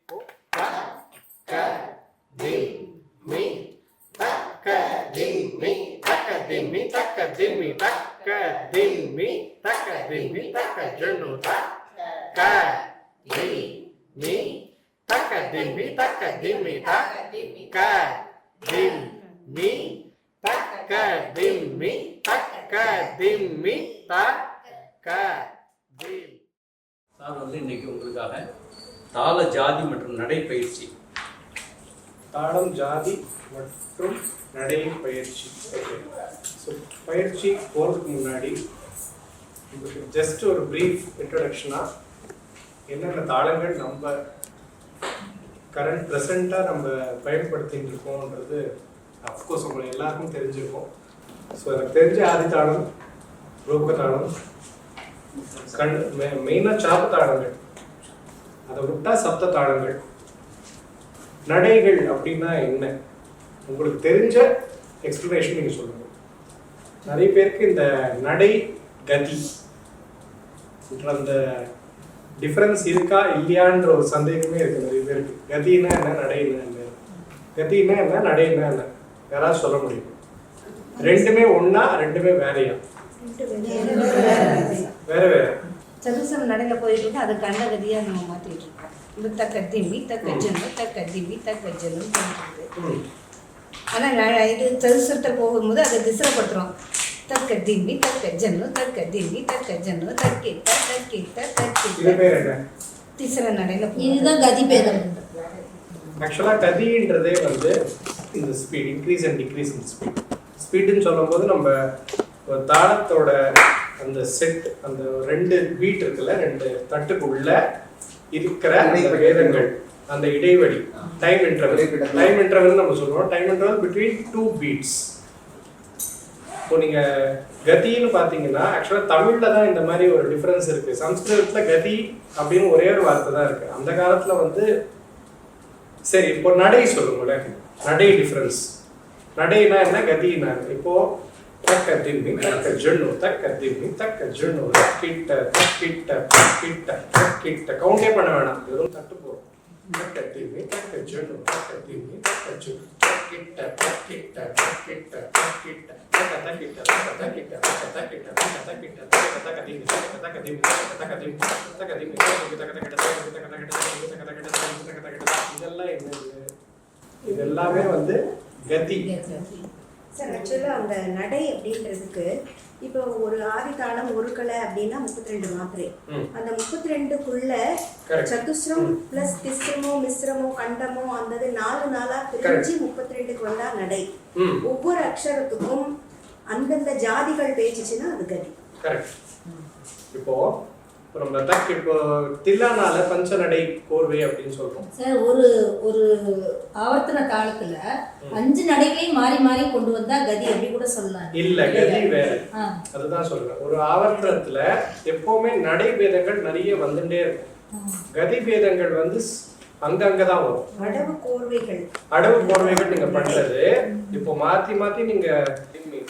தக்க திம்மி தக்க திம்மி தக்க திம்மி தக்க திம்மி தக்க திம்மி தக்க திம்மி தக்க ஜனு தக்க திம்மி தக்க திம்மி தக்க திம்மி தக்க திம்மி தக்க திம்மி தக்க திம்மி தக்க திம். சார் வந்து இன்னைக்கு உங்களுக்காக தாள ஜாதி மற்றும் நடைப்பயிற்சி, தாளம் ஜாதி மற்றும் நடை பயிற்சி. ஸோ பயிற்சி போகிறதுக்கு முன்னாடி உங்களுக்கு ஜஸ்ட் ஒரு ப்ரீஃப் இன்ட்ரடக்ஷனாக என்னென்ன தாளங்கள் நம்ம ப்ரெசண்ட்டாக நம்ம பயன்படுத்திட்டு இருக்கோன்றது அஃப்கோர்ஸ் உங்களுக்கு எல்லாருக்கும் தெரிஞ்சிருக்கும். ஸோ எனக்கு தெரிஞ்ச ஆதி தாளம், ரூபக தாளம், மெயினாக சாப்பு தாளங்கள், அதை விட்டா சப்த தாளங்கள். நடைகள் அப்படின்னா என்ன, உங்களுக்கு தெரிஞ்ச எக்ஸ்பிளனேஷன் நீங்கள் சொல்லுங்கள். நிறைய பேருக்கு இந்த நடை கதி அந்த டிஃப்ரென்ஸ் இருக்கா இல்லையான்ற ஒரு சந்தேகமே இருக்குது நிறைய பேருக்கு. கதினா என்ன, நடைனா என்ன, கதினா என்ன, நடைனா என்ன, யாராவது சொல்ல முடியும்? ரெண்டுமே ஒன்னா, ரெண்டுமே வேறையா? வேற வேற. சதுசம் நடையில போயிட்டு இருக்கு, அது கண்ட கதியா நம்ம மாத்திட்டு இருக்கோம். இந்த தக்க திம்மி தக்க ஜன்னு தக்க திம்மி தக்க ஜன்னு சொல்லிட்டு. ஆனா இது சதுசத்தை போகும்போது அதை திசைப்படுத்துறோம். தக்க திம்மி தக்க ஜன்னு தக்க திம்மி தக்க ஜன்னு தக்கிட்ட தக்கிட்ட தக்கிட்ட திசை நடையில. இதுதான் கதி பேதம். ஆக்சுவலா கதின்றதே வந்து இந்த speed, increase and decrease in speed. ஸ்பீடுன்னு சொல்லும் போது நம்ம தாளத்தோட அந்த செட், அந்த ரெண்டு பீட் இருக்குல்ல, ரெண்டு தட்டுக்குள்ள இருக்கிற அந்த வேதங்கள், அந்த இடைவெளி, டைம் இன்டர்வல் நம்ம சொல்லுவோம். Time interval between two beats. இப்போ நீங்க கதின்னு பாத்தீங்கன்னா ஆக்சுவலா தமிழ்ல தான் இந்த மாதிரி ஒரு டிஃபரன்ஸ் இருக்கு. சம்ஸ்கிருதத்துல கதி அப்படின்னு ஒரே ஒரு வார்த்தை தான் இருக்கு. அந்த காலத்துல வந்து சரி, இப்போ நடை சொல்லுங்களேன். நடை டிஃபரன்ஸ், நடைனா என்ன, கதினா என்ன? இப்போ தக்க திம்மி தக்க ஜன்னு தக்க திம்மி தக்க ஜன்னு தக்கிட்ட தக்கிட்ட தக்கிட்ட தக்கிட்ட. கவுண்டே பண்ண வேணாம், வெறும் தட்டு போறோம். தக்க திம்மி தக்க ஜன்னு தக்க திம்மி தக்க ஜன்னு தக்கிட்ட தக்கிட்ட தக்கிட்ட தக்கிட்ட தக்க தக்கிட்ட தக்க தக்கிட்ட தக்க தக்கிட்ட தக்க தக்கிட்ட தக்க தக்க திம்மி தக்க தக்க திம்மி தக்க தக்க திம்மி தக்க திம்மி தக்க தக்க தக்கிட்ட தக்க தக்க தக்கிட்ட தக்க தக்கிட்ட தக்க தக்கிட்ட. இதெல்லாம் என்னது? இது எல்லாமே வந்து கதி. சார் ஆக்சுவலாக அந்த நடை அப்படின்றதுக்கு இப்போ ஒரு ஆதிதாளம் ஒரு கலை அப்படின்னா 32 மாத்திரை. அந்த 32க்குள்ள சதுஸ்ரம் பிளஸ் திஸ்ரமோ மிஸ்ரமோ கண்டமோ அந்த 4 நாளா பிரிஞ்சு 32க்கு வந்தா நடை. ஒவ்வொரு அக்ஷரத்துக்கும் அந்தந்த ஜாதிகள் பேசிச்சுன்னா அது கதி. இப்போ நம்ம தக் இப்போ தில்லானால பஞ்சநடை கோர்வை அப்படின்னு சொல்றோம் சார். ஒரு ஆவர்த்தன காலத்துல 5 நடைகளையும் மாறி மாறி கொண்டு வந்தா கதி அப்படி கூட சொல்லலாம். இல்ல, கதி வேற. அதுதான் சொல்றேன். ஒரு ஆவர்த்தனத்துல எப்பவுமே நடை பேதங்கள் நிறைய வந்துட்டே இருக்கும். கதி பேதங்கள் வந்து அங்கங்கதான் வரும். அடவு கோர்வைகள் நீங்க பண்றது இப்போ மாத்தி மாத்தி நீங்க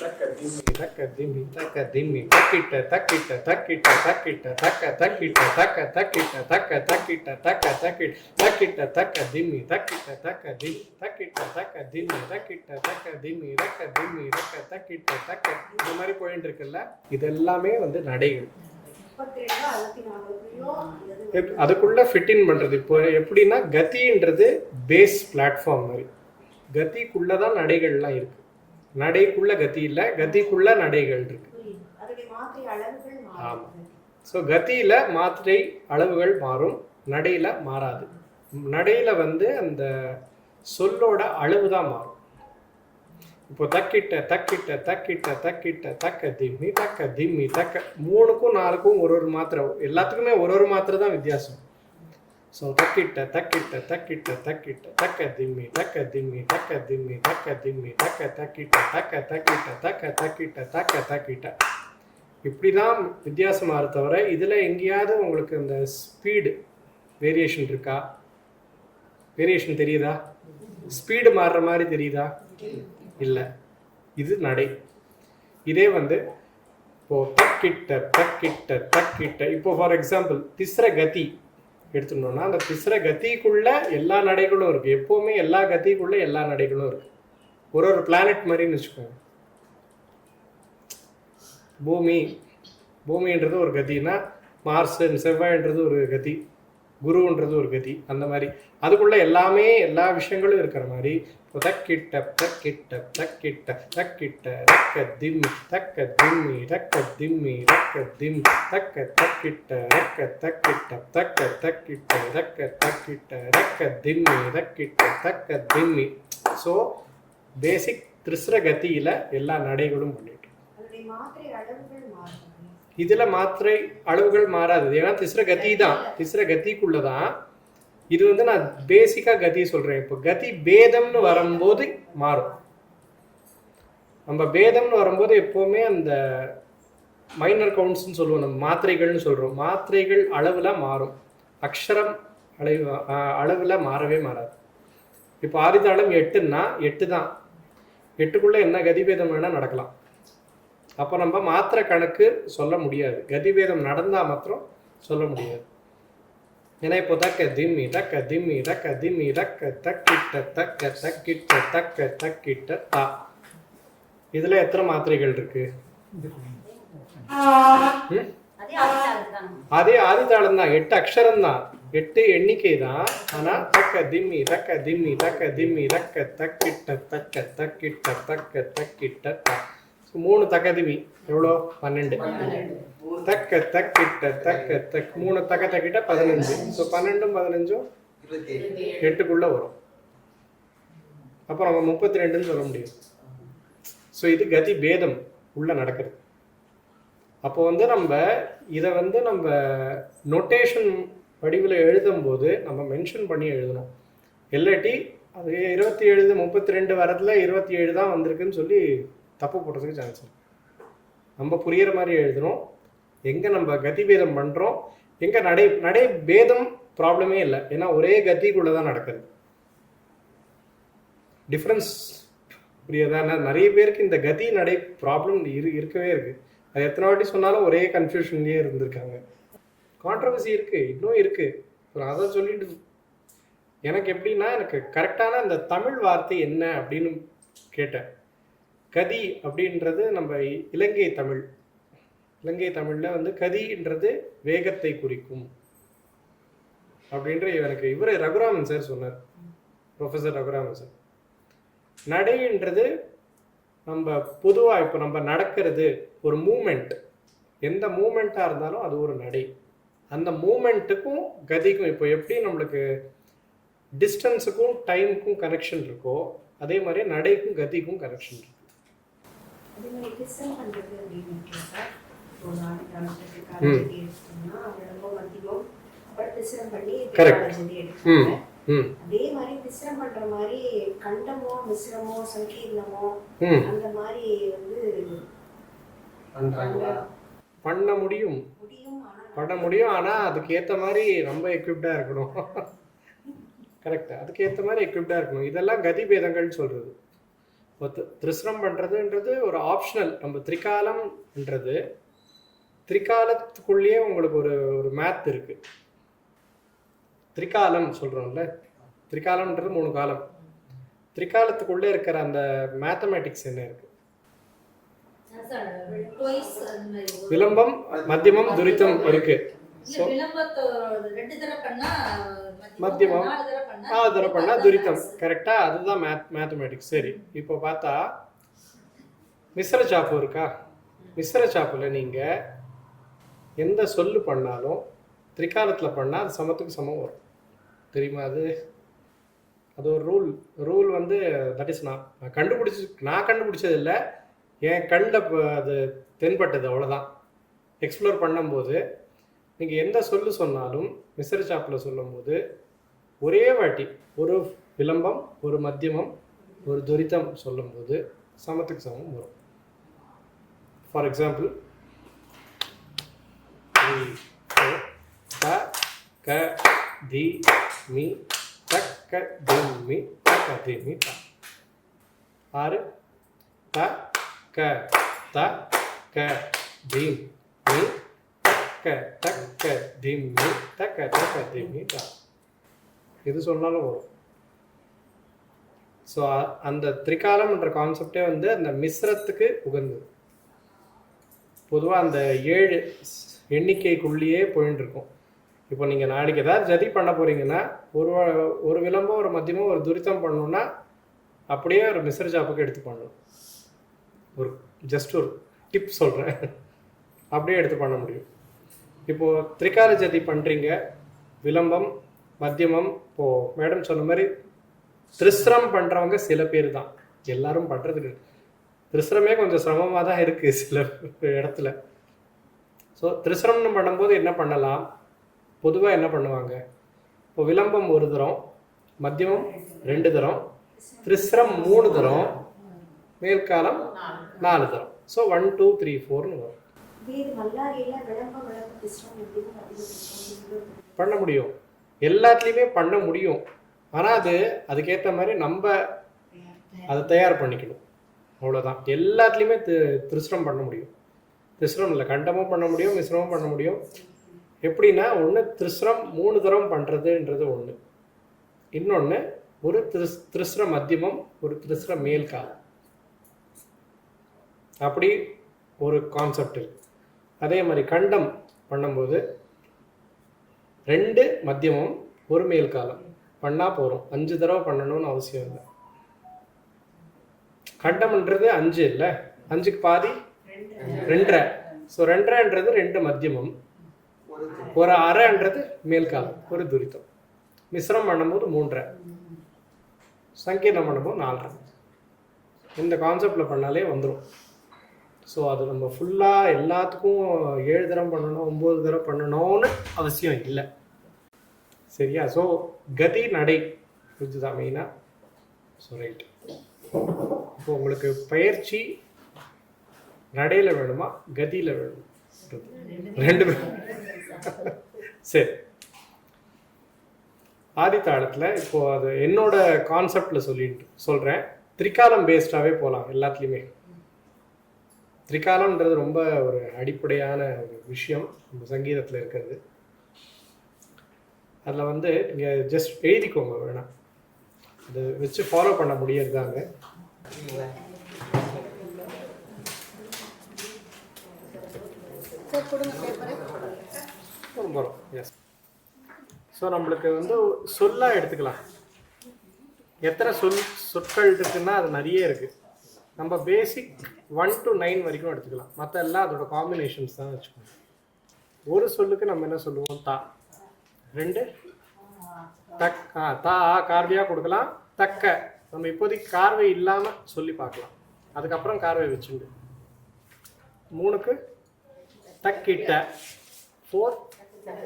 தக்க திம்மி தக்க திம்மி தக்க திம்மி தக்கிட்ட தக்கிட்ட தக்கிட்ட தக்கிட்ட தக்க தக்கிட்ட தக்க தக்கிட்ட தக்க தக்கிட்ட தக்க தக்கிட்ட தக்கிட்ட தக்க திம்மி தக்கிட்ட தக்க திம்மி தக்கிட்ட தக்க திம்மி தக்கிட்ட தக்க திம்மி தக்க திம்மி தக்க தக்கிட்ட தக்க. இந்த மாதிரி போயிட்டு இருக்குல்ல, இதெல்லாமே வந்து நடைகள். அதுக்குள்ள ஃபிட்டின் பண்றது. இப்போ எப்படின்னா கதின்றது பேஸ் பிளாட்ஃபார்ம் மாதிரி, கதிக்குள்ளதான் நடைகள்லாம் இருக்கு. நடைக்குள்ள கதி இல்ல, கதிக்குள்ள நடைகள் இருக்கு. ஆமா. ஸோ கதியில மாத்திரை அளவுகள் மாறும், நடையில மாறாது. நடையில வந்து அந்த சொல்லோட அளவு தான் மாறும். இப்போ தக்கிட்ட தக்கிட்ட தக்கிட்ட தக்கிட்ட தக்க திம்மி தக்க திம்மி தக்க 3க்கும் 4க்கும் ஒரு மாத்திரை, எல்லாத்துக்குமே ஒரு மாத்திரை தான் வித்தியாசம். ஸோ தக்கிட்ட தக்கிட்ட தக்கிட்ட தக்கிட்ட தக்க திம்மி தக்க திம்மி தக்க திம்மி தக்க திம்மி தக்க தக்கிட்ட தக்க தக்கிட்ட தக்க தக்கிட்ட தக்க தக்கிட்ட. இப்படி தான் வித்தியாசமாக தவிர இதில் எங்கேயாவது உங்களுக்கு இந்த ஸ்பீடு வேரியேஷன் இருக்கா? வேரியேஷன் தெரியுதா? ஸ்பீடு மாறுற மாதிரி தெரியுதா? இல்லை. இது நடை. இதே வந்து இப்போ தக்கிட்ட தக்கிட்ட தக்கிட்ட. இப்போ ஃபார் எக்ஸாம்பிள் திஸ்ர கதி எடுத்துட்டோம்னா அந்த திஸ்ர கதிக்குள்ள எல்லா நடைகளும் இருக்குது. எப்போவுமே எல்லா கதிக்குள்ள எல்லா நடைகளும் இருக்குது. ஒரு பிளானட் மாதிரின்னு வச்சுக்கோங்க. பூமின்றது ஒரு கதினா, மார்ஸ் செவ்வாய்ன்றது ஒரு கதி, குருன்றது ஒரு கதி. அந்த மாதிரி அதுக்குள்ள எல்லாமே எல்லா விஷயங்களும் இருக்கிற மாதிரி தக்கிட்ட தக்கிட்ட தக்கிட்ட தக்கிட்ட ரக்க திம்மி தக்க திம்மி ரக்க திம்மி ரக்க திம் தக்க தக்கிட்ட ரக்க தக்கிட்ட தக்க தக்கிட்ட ரக்க தக்கிட்ட ரக்க திம்மி ரக்கிட்ட தக்க திம்மி. ஸோ பேசிக் திரிஸ்ர கதியில எல்லா நடைகளும் பண்ணிட்டு இதுல மாத்திரை அளவுகள் மாறாது. ஏன்னா திஸ்ர கதி தான், திஸ்ர கதிக்குள்ளதான். இது வந்து நான் பேசிக்கா கதி சொல்றேன். இப்போ கதி பேதம்னு வரும்போது மாறும். நம்ம பேதம்னு வரும்போது எப்பவுமே அந்த மைனர் கவுண்ட்ஸ்ன்னு சொல்லுவோம், நம்ம மாத்திரைகள்னு சொல்றோம். மாத்திரைகள் அளவுல மாறும், அக்ஷரம் அளவுல மாறவே மாறாது. இப்போ ஆதிதாளம் 8ன்னா 8 தான். 8க்குள்ள என்ன கதிபேதம் வேணா நடக்கலாம். அப்போ நம்ம மாத்திரை கணக்கு சொல்ல முடியாது, கதிபேதம் நடந்தா மாத்திரம் சொல்ல முடியாது. ஏன்னா இப்போ தக்க திம்மி தக்க திம்மி தக்க திம்மி தக்க தக்கிட்ட தக்க தக்கிட்ட தக்க தக்கிட்ட தா. இதுல எத்தனை மாத்திரைகள் இருக்கு? அதே ஆதிதாளம் தான், 8 அக்ஷரம் தான், 8 எண்ணிக்கை தான். ஆனா தக்க திம்மி தக்க திம்மி தக்க திம்மி தக்க தக்கிட்ட தக்க தக்கிட்ட தக்க தக்கிட்ட தா. 3 தக்கதிமி எவ்வளோ? 12. தக்க தக்கிட்ட தக்க தக் 3 தக்க தக்கிட்ட 15. ஸோ 12 15 8க்குள்ள வரும். அப்போ நம்ம 32ன்னு சொல்ல முடியும். ஸோ இது கதி பேதம் உள்ள நடக்கிறது. அப்போ வந்து நம்ம இதை வந்து நம்ம நோட்டேஷன் வடிவில் எழுதும்போது நம்ம மென்ஷன் பண்ணி எழுதணும். இல்லாட்டி அது 27 32 வரதுல 27 தான் வந்திருக்குன்னு சொல்லி தப்பு போடுறதுக்கு சான்ஸ் இருக்கு. நம்ம புரியிற மாதிரி எழுதணும். எங்கே நம்ம கதி பேதம் பண்ணுறோம், எங்கே நடை பேதம் ப்ராப்ளமே இல்லை. ஏன்னா ஒரே கதிக்குள்ளே தான் நடக்குது. டிஃப்ரென்ஸ் புரியுதா? நிறைய பேருக்கு இந்த கதி நடை ப்ராப்ளம் இருக்கவே இருக்குது. அது எத்தனை வாட்டி சொன்னாலும் ஒரே கன்ஃபியூஷன்லேயே இருந்திருக்காங்க. கான்ட்ரவர்சி இருக்குது, இன்னும் இருக்குது. அதை சொல்லிட்டு எனக்கு எப்படின்னா, எனக்கு கரெக்டான அந்த தமிழ் வார்த்தை என்ன அப்படின்னு கேட்டேன். கதி அப்படின்றது நம்ம இலங்கை தமிழில் வந்து கதின்றது வேகத்தை குறிக்கும் அப்படின்ற எனக்கு இவர் ரகுராமன் சார் சொன்னார், ப்ரொஃபஸர் ரகுராமன் சார். நடைன்றது நம்ம பொதுவாக இப்போ நம்ம நடக்கிறது ஒரு மூமெண்ட், எந்த மூமெண்ட்டாக இருந்தாலும் அது ஒரு நடை. அந்த மூமெண்ட்டுக்கும் கதிக்கும் இப்போ எப்படி நம்மளுக்கு டிஸ்டன்ஸுக்கும் டைமுக்கும் கனெக்ஷன் இருக்கோ, அதே மாதிரி நடைக்கும் கதிக்கும் கனெக்ஷன் இருக்கு. அதே மாதிரி கிறிஸ்தவம் பண்ணுறது அப்படின்னு இருக்கேன் சார். ஒரு ஆதிகாலத்துக்கு ரொம்ப மத்தியம் அப்புறம் திசரம் பண்ணி சொல்லி எடுப்பாங்க. அதே மாதிரி திசரம் பண்ற மாதிரி கண்டமோ மிஸ்ரமோ சங்கீர்ணமோ அந்த மாதிரி வந்து பண்ண முடியும். ஆனால் அதுக்கு ஏற்ற மாதிரி ரொம்ப எக்யூப்டாக இருக்கணும். கரெக்டாக அதுக்கு ஏற்ற மாதிரி எக்யூப்டாக இருக்கணும். இதெல்லாம் கதிபேதங்கள்னு சொல்கிறது. திரிஸ்ரம் பண்ணுறதுன்றது ஒரு ஆப்ஷனல். நம்ம திரிகாலம்ன்றது திரிகாலத்துக்குள்ளேயே உங்களுக்கு ஒரு மேத் இருக்குது. திரிகாலம் சொல்கிறோம்ல, திரிகாலம்ன்றது 3 காலம். திரிகாலத்துக்குள்ளே இருக்கிற அந்த மேத்தமேட்டிக்ஸ் என்ன இருக்குது? விளம்பம் மத்தியமம் துரித்தம் இருக்கு. மத்தியமம் 4 தடவை பண்ணா துரித்தம். கரெக்டா? அதுதான் மேத்தமேட்டிக்ஸ். சரி, இப்போ பார்த்தா மிஸ்ர சாப்பு இருக்கா? மிஸ்ர சாப்புல நீங்க எந்த சொல்லு பண்ணாலும் திரிகாலத்துல பண்ணா அது சமத்துக்கு சமம் வரும். தெரியுமா? அது ஒரு ரூல் வந்து தட் இஸ் நான் கண்டுபிடிச்சது இல்லை, என் கண்ணில் அது தென்பட்டது, அவ்வளோதான். எக்ஸ்ப்ளோர் பண்ணும்போது நீங்கள் எந்த சொல்லு சொன்னாலும் மிஸ்ர சாப்பில் சொல்லும்போது ஒரே வாட்டி ஒரு விளம்பம் ஒரு மத்தியமம் ஒரு துரித்தம் சொல்லும்போது சமத்துக்கு சமம் வரும். ஃபார் எக்ஸாம்பிள், த க தி மி தக்க திம்மி தக்க திம்மி த. 6 த க த க தி மி தக்க தக்க திம்மி தக்க தக்க திம்மி தா. எது சொன்னாலும் வரும். ஸோ அந்த திரிகாலம்ன்ற கான்செப்டே வந்து அந்த மிஸ்ரத்துக்கு உகந்தது. பொதுவாக அந்த 7 எண்ணிக்கைக்குள்ளேயே போயின்னு இருக்கும். இப்போ நீங்கள் நாளைக்கு ஏதாவது ஜதி பண்ண போகிறீங்கன்னா ஒரு விளம்பம் ஒரு மத்தியமோ ஒரு துரித்தம் பண்ணணுன்னா அப்படியே ஒரு மிஸ்ர ஜாப்புக்கு எடுத்து பண்ணணும். ஒரு ஜஸ்ட் ஒரு டிப் சொல்கிறேன், அப்படியே எடுத்து பண்ண முடியும். இப்போது திரிகால ஜதி பண்ணுறீங்க, விளம்பம் மத்தியமம். இப்போது மேடம் சொன்ன மாதிரி திரிஸ்ரம் பண்ணுறவங்க சில பேர் தான், எல்லாரும் பண்ணுறதுக்கு. திரிஸ்ரமே கொஞ்சம் சிரமமாக தான் இருக்குது சில இடத்துல. ஸோ திரிஸ்ரம்னு பண்ணும்போது என்ன பண்ணலாம், பொதுவாக என்ன பண்ணுவாங்க, இப்போ விளம்பம் 1 தரம், மத்தியமம் 2 தரம், திரிஸ்ரம் 3 தரம், மேல்காலம் 4 தரம். ஸோ 1 2 3 4ன்னு வரும். பண்ண முடியும், எல்லாத்துலேயுமே பண்ண முடியும். ஆனால் அதுக்கேற்ற மாதிரி நம்ம அதை தயார் பண்ணிக்கணும், அவ்வளோதான். எல்லாத்துலேயுமே திரிஸ்ரம் பண்ண முடியும். திரிஸ்ரம் இல்லை, கண்டமும் பண்ண முடியும், மிஸ்ரமும் பண்ண முடியும். எப்படின்னா, ஒன்று திரிஸ்ரம் 3 தரம் பண்ணுறதுன்றது ஒன்று, இன்னொன்று ஒரு திரிஸ்ர மத்தியமம், ஒரு திரிஸ்ர மேல்காலம், அப்படி ஒரு கான்செப்ட் இருக்கு. அதே மாதிரி கண்டம் பண்ணும்போது 2 மத்தியமம் 1 மேல்காலம் பண்ணால் போகிறோம். 5 தடவை பண்ணணும்னு அவசியம் இல்லை. கண்டம்ன்றது 5 இல்லை, 5க்கு பாதி 2.5. ஸோ 2.5ன்றது 2 மத்தியமம், ஒரு அரைன்றது மேல்காலம், ஒரு துரித்தம். மிஸ்ரம் பண்ணும்போது 3.5, சங்கீர்ணம் பண்ணும்போது 4.5. இந்த கான்செப்டில் பண்ணாலே வந்துடும். ஸோ அது நம்ம ஃபுல்லாக எல்லாத்துக்கும் 7 தரம் பண்ணணும், 9 தரம் பண்ணணும்னு அவசியம் இல்லை, சரியா? ஸோ கதி நடை புரிஞ்சுதான் மெயினாக. ஸோ ரைட், இப்போ உங்களுக்கு பயிற்சி நடையில் வேணுமா கதியில் வேணுமா? 2 பேரும். சரி, ஆதித்தாளத்தில் இப்போது அது என்னோட கான்செப்டில் சொல்கிறேன். திரிகாலம் பேஸ்டாகவே போகலாம் எல்லாத்துலேயுமே. திரிகாலம்ன்றது ரொம்ப ஒரு அடிப்படையான ஒரு விஷயம் நம்ம சங்கீதத்தில் இருக்கிறது. அதில் வந்து நீங்கள் ஜஸ்ட் எழுதிக்கோங்க, வேணாம் அதை வச்சு ஃபாலோ பண்ண முடியறதாங்க. வரும். எஸ். ஸோ நம்மளுக்கு வந்து சொல்லாக எடுத்துக்கலாம். எத்தனை சொற்கள் இருக்குன்னா அது நிறைய இருக்குது. நம்ம பேசிக் 1 to 9 வரைக்கும் எடுத்துக்கலாம், மற்ற எல்லாம் அதோட காம்பினேஷன்ஸ் தான் வச்சுக்கோங்க. ஒரு சொல்லுக்கு நம்ம என்ன சொல்லுவோம், தா. 2 தக், தா கார்வையாக கொடுக்கலாம். தக்க நம்ம இப்போதைக்கு கார்வை இல்லாமல் சொல்லி பார்க்கலாம், அதுக்கப்புறம் கார்வை வச்சுண்டு. 3க்கு தக்கிட்ட, 4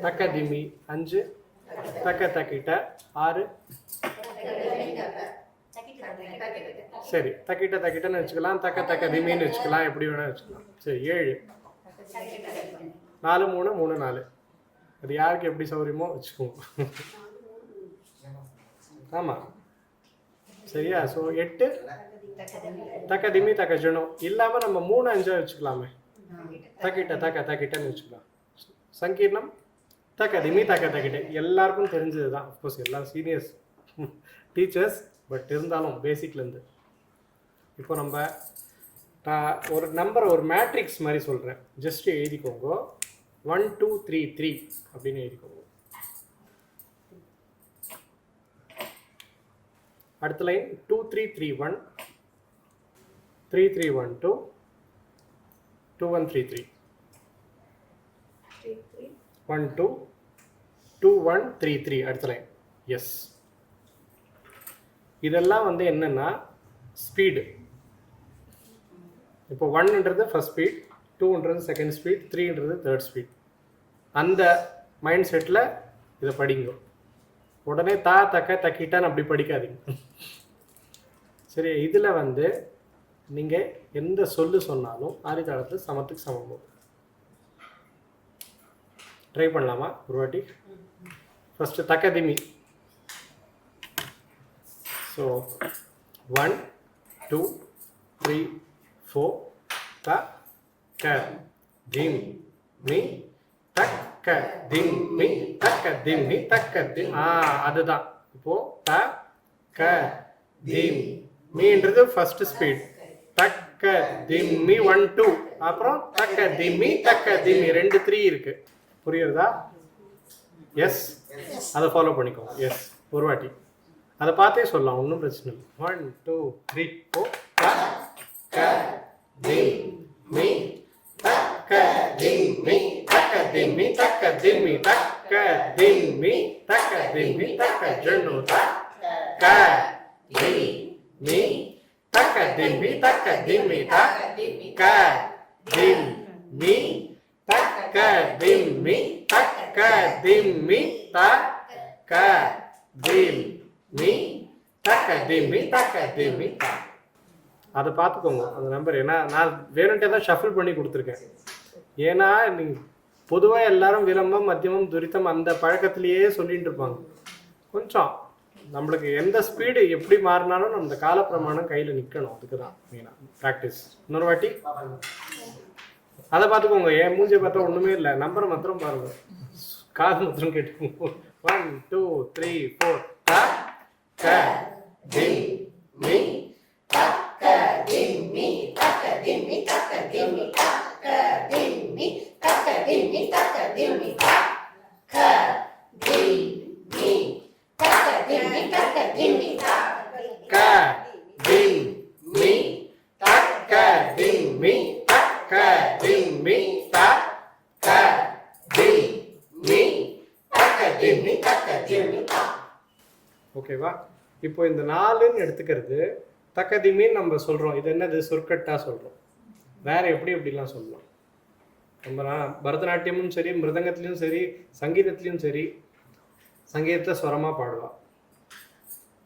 தக்க திமி, 5 தக்க தக்கிட்ட, 6 சரி தக்கிட்ட தக்கிட்டன்னு வச்சுக்கலாம், தக்க தக்க திமின்னு வச்சுக்கலாம், எப்படி வேணால் வச்சுக்கலாம். சரி 7 4 3 3 4, அது யாருக்கு எப்படி சௌகரியமோ வச்சுக்குவோம். ஆமாம், சரியா? ஸோ 8 தக்க திமி தக்க ஜனம் இல்லாமல் நம்ம 3 5 வச்சுக்கலாமே. தக்கிட்ட தக்க தக்கிட்டன்னு வச்சுக்கலாம். சங்கீர்ணம் தக்க திமி தக்க தக்கிட்ட எல்லாருக்கும் தெரிஞ்சது தான். அஃப்கோர்ஸ் எல்லாம் சீனியர்ஸ் டீச்சர்ஸ், பட் இருந்தாலும் பேசிக்லேருந்து. இப்போ நம்ம ஒரு நம்பரை ஒரு மேட்ரிக்ஸ் மாதிரி சொல்கிறேன், ஜஸ்ட் எழுதிக்கோங்க. 1 2 3 3 அப்படின்னு எழுதிக்கோங்க. அடுத்த லைன் 2 3 3 1 3 3 1 2 2 1 3 3 1 2 2 1 3 3 அடுத்த லைன். எஸ், இதெல்லாம் வந்து என்னன்னா ஸ்பீடு. இப்போ 1ன்றது ஃபர்ஸ்ட் ஸ்பீட், 2ன்றது செகண்ட் ஸ்பீட், 3ன்றது தேர்ட் ஸ்பீட். அந்த மைண்ட் செட்டில் இதை படிங்க. உடனே தா தக்க தக்கிட்டான்னு அப்படி படிக்காதீங்க, சரி? இதில் வந்து நீங்கள் எந்த சொல்லு சொன்னாலும் ஆதிதாளத்தில் சமத்துக்கு சமம். ட்ரை பண்ணலாமா ஒரு வாட்டி? ஃபஸ்ட்டு தக்க திமி. ஸோ 1 2 3 4 த க திம் மீ தக்க திம்மி தக்க திம்மி தக்க திம். அதுதான். இப்போ த க திம் மீன்றது ஃபர்ஸ்ட் ஸ்பீட். தக்க திம்மி 1 2 அப்புறம் தக்க திம்மி தக்க திம்மி 2 3 இருக்கு. புரியுறதா? எஸ், அதை ஃபாலோ பண்ணிக்கோங்க. எஸ், ஒரு வாட்டி அதை பார்த்தே சொல்லலாம், ஒன்றும் பிரச்சனை இல்லை. 1 2 3 4 தக்க திம்மி தக்க திம்மி தக்க திம்மி தக்க திம்மி தக்க திம்மி தக்க திம்மி தக்க ஜன்னு தக்க திம்மி தக்க திம்மி தக்க திம்மி தக்க திம்மி தக்க திம்மி தக்க திம்மி தக்க திம்மி தக்க திம்மி தக்க திம்மி. அதை பார்த்துக்கோங்க அந்த நம்பர். ஏன்னா நான் வேணுன்ட்டே தான் ஷஃபிள் பண்ணி கொடுத்துருக்கேன். ஏன்னா நீங்கள் பொதுவாக எல்லாரும் விலம்பம் மத்தியமம் துரித்தம் அந்த பழக்கத்திலேயே சொல்லிட்டு இருப்பாங்க. கொஞ்சம் நம்மளுக்கு எந்த ஸ்பீடு எப்படி மாறினாலும் நம்ம கால பிரமாணம் கையில் நிற்கணும். அதுக்கு தான் மெயினாக ப்ராக்டிஸ். இன்னொரு வாட்டி அதை பார்த்துக்கோங்க. என் மூஞ்சியை பார்த்தா ஒன்றுமே இல்லை, நம்பரை மாத்திரம் பாருங்க, காது மாத்திரம் கேட்டுக்கோங்க. 1 2 3 4 தக்க திம்மி தக்க திம்மி தக்க திம்மி தக்க திம்மி தக்க திம்மி தக்க திம்மி தக்க திம்மி தக்க திம்மி தக்க திம்மி தக்க திம்மி தக்க திம்மி தக்க திம்மி தக்க திம்மி தக்க திம்மி தக்க திம்மி தக்க திம்மி. ஓகேவா? இப்போ இந்த 4ன்னு எடுத்துக்கிறது தக்கதிமின்னு நம்ம சொல்கிறோம். இது என்னது? சொற்கட்டா சொல்கிறோம். வேற எப்படி எப்படிலாம் சொல்லலாம்? நம்ம பரதநாட்டியமும் சரி, மிருதங்கத்துலேயும் சரி, சங்கீதத்துலேயும் சரி, சங்கீதத்தில் ஸ்வரமாக பாடுவா,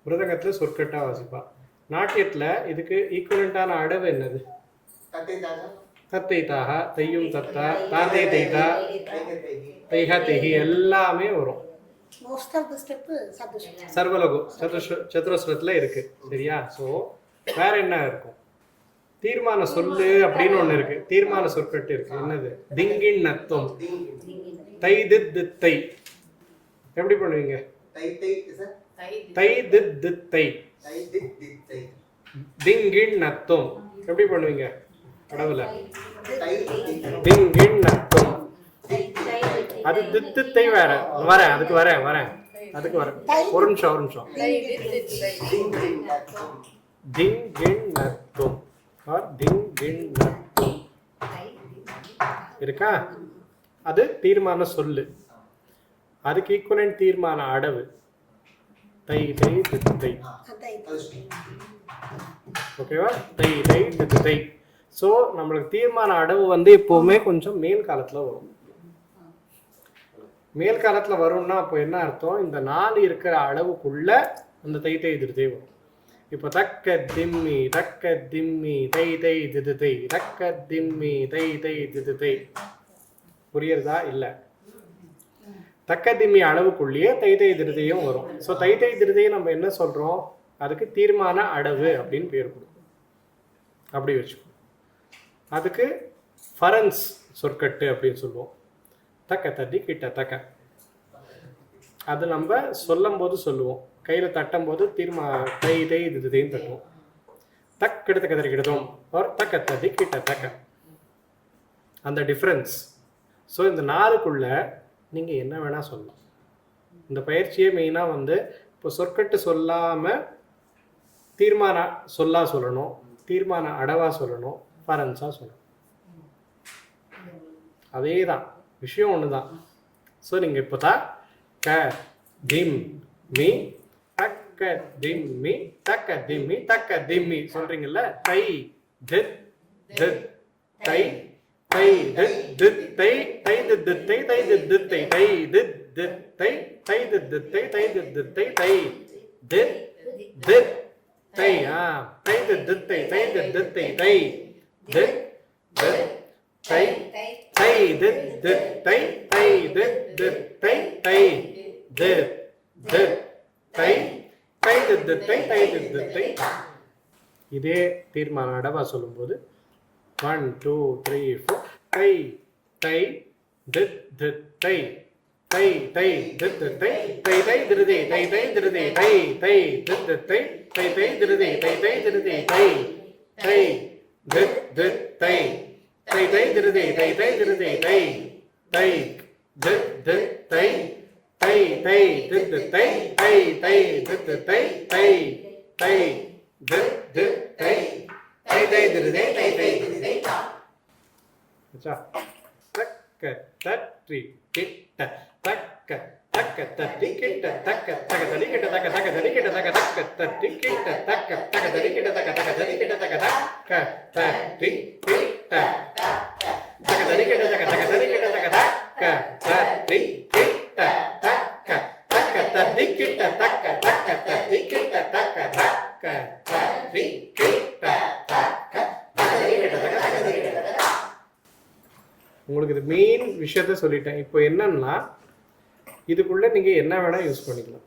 மிருதங்கத்தில் சொற்கட்டா வாசிப்பா. நாட்டியத்தில் இதுக்கு ஈக்குவலண்டான அடவு என்னது? தத்தை தாகா, தையும் தத்தா, தாதை தைதா, தைஹா தைஹி எல்லாமே வரும். சர்வலகு சதுரஸ்வரத்தில் இருக்கு. சரியா? ஸோ வேற என்ன இருக்கும்? தீர்மான சொல்லு அப்படின்னு ஒன்று இருக்கு. தீர்மான சொற்கட்டு இருக்கு. என்னது? திங்கின் நத்தும் தை தித் தித்தை. எப்படி பண்ணுவீங்க? தை தித் தித்தை. திங்கின் நத்தும் எப்படி பண்ணுவீங்க? கடவுள திங்கின் நத்தும். அது தித்தை வேற. வரேன் அதுக்கு வரேன் அதுக்கு வரேன். ஒரு நிமிஷம். திங்கின் நத்தும் ஆர் திங்கின் நத்தும் இருக்கா? அது தீர்மான சொல்லு. அதுக்கு ஈக்குவலன்ட் தீர்மான அடவு தை தை தித்தை. ஓகேவா? தை தை தித்தை. ஸோ நம்மளுக்கு தீர்மான அடவு வந்து எப்போவுமே கொஞ்சம் மேல் காலத்தில் வரும். மேல் காலத்தில் வரும்னா அப்போ என்ன அர்த்தம்? இந்த 4 இருக்கிற அளவுக்குள்ள அந்த தை தை திருத்தை வரும். இப்போ தக்க திம்மி தக்க திம்மி தை தை திதை தக்க திம்மி தை தை திதை. புரியுறதா? இல்லை, தக்க திம்மி அளவுக்குள்ளேயே தை தை திருதையும் வரும். ஸோ தை தை திருதையை நம்ம என்ன சொல்கிறோம்? அதுக்கு தீர்மான அடவு அப்படின்னு பேர் கொடுக்கும். அப்படி வச்சுக்கோ. அதுக்கு ஃபரன்ஸ் சொற்கட்டு அப்படின்னு சொல்லுவோம். தக்க தட்டி கிட்ட தக்க. அது நம்ம சொல்லும் போது சொல்லுவோம். கையில் தட்டும் போது தை தை திதையும் தட்டுவோம். தக்கெடுத்த கதறி கிடதும் ஒரு தக்க தட்டி கிட்ட தக்க. அந்த டிஃப்ரென்ஸ். ஸோ இந்த 4க்குள்ள நீங்கள் என்ன வேணால் சொல்லலாம். இந்த பயிற்சியே மெயினாக வந்து இப்போ சொற்கட்டு சொல்லாமல் தீர்மான சொல்லணும், தீர்மான அடவாக சொல்லணும், ஃபரன்ஸாக சொல்லணும். அதே தான் விஷயம், ஒன்று தான். ஸோ நீங்கள் இப்போ தான் க திம் மீ தக்க திம்மி தக்க திம்மி தக்க திம்மி சொல்கிறீங்கல்ல. தை தித் தித் தை தை தித் தித் தை தை தித் தித்தை தை தித் தித்தை தை தித் தித்தை தை தித் தித்தை தை தித் தித்தை தை தித் தித் தை தை தித் தித்தை தை தித் தித்தை தை தித் தித் தை தை தித் தித் தை தை தித் தித் தை தை தித் தித் தை தை தித் தித் தை தை தித் தித் தை. இதே தீர்மான அடவா சொல்லும்போது 1 2 3 4 தை தை தித் தித் தை தை தை தித் தித் தை தை தை திருதி தை தை திருதி தை தை தித் தித் தை தை தை திருதி தை தை திருதி தை தை தித் தித் தை தை தை திருதி தை தை திருதி தை தை தித் தித் தை தை தை தித் தித் தை தை தை தித் தித் தை தை தை தித் தித் தை தை தை திருதி தை தை திருதி தா. अच्छा तक तट्टी किट तक तक तट्टी किट तक तक तड़ी किट तक तक तड़ी किट तक तक तट्टी किट तक तक तड़ी किट तक तक तड़ी किट तक तक तट्टी किट तक तड़ी किट तक तक तड़ी किट तक तक तट्टी किट तक तक तड़ी किट तक तक तड़ी किट तक तक तट्टी किट உங்களுக்கு இது மெயின் விஷயத்த சொல்லிட்டேன். இப்போ என்னன்னா இதுக்குள்ளே நீங்கள் என்ன வேணால் யூஸ் பண்ணிக்கலாம்.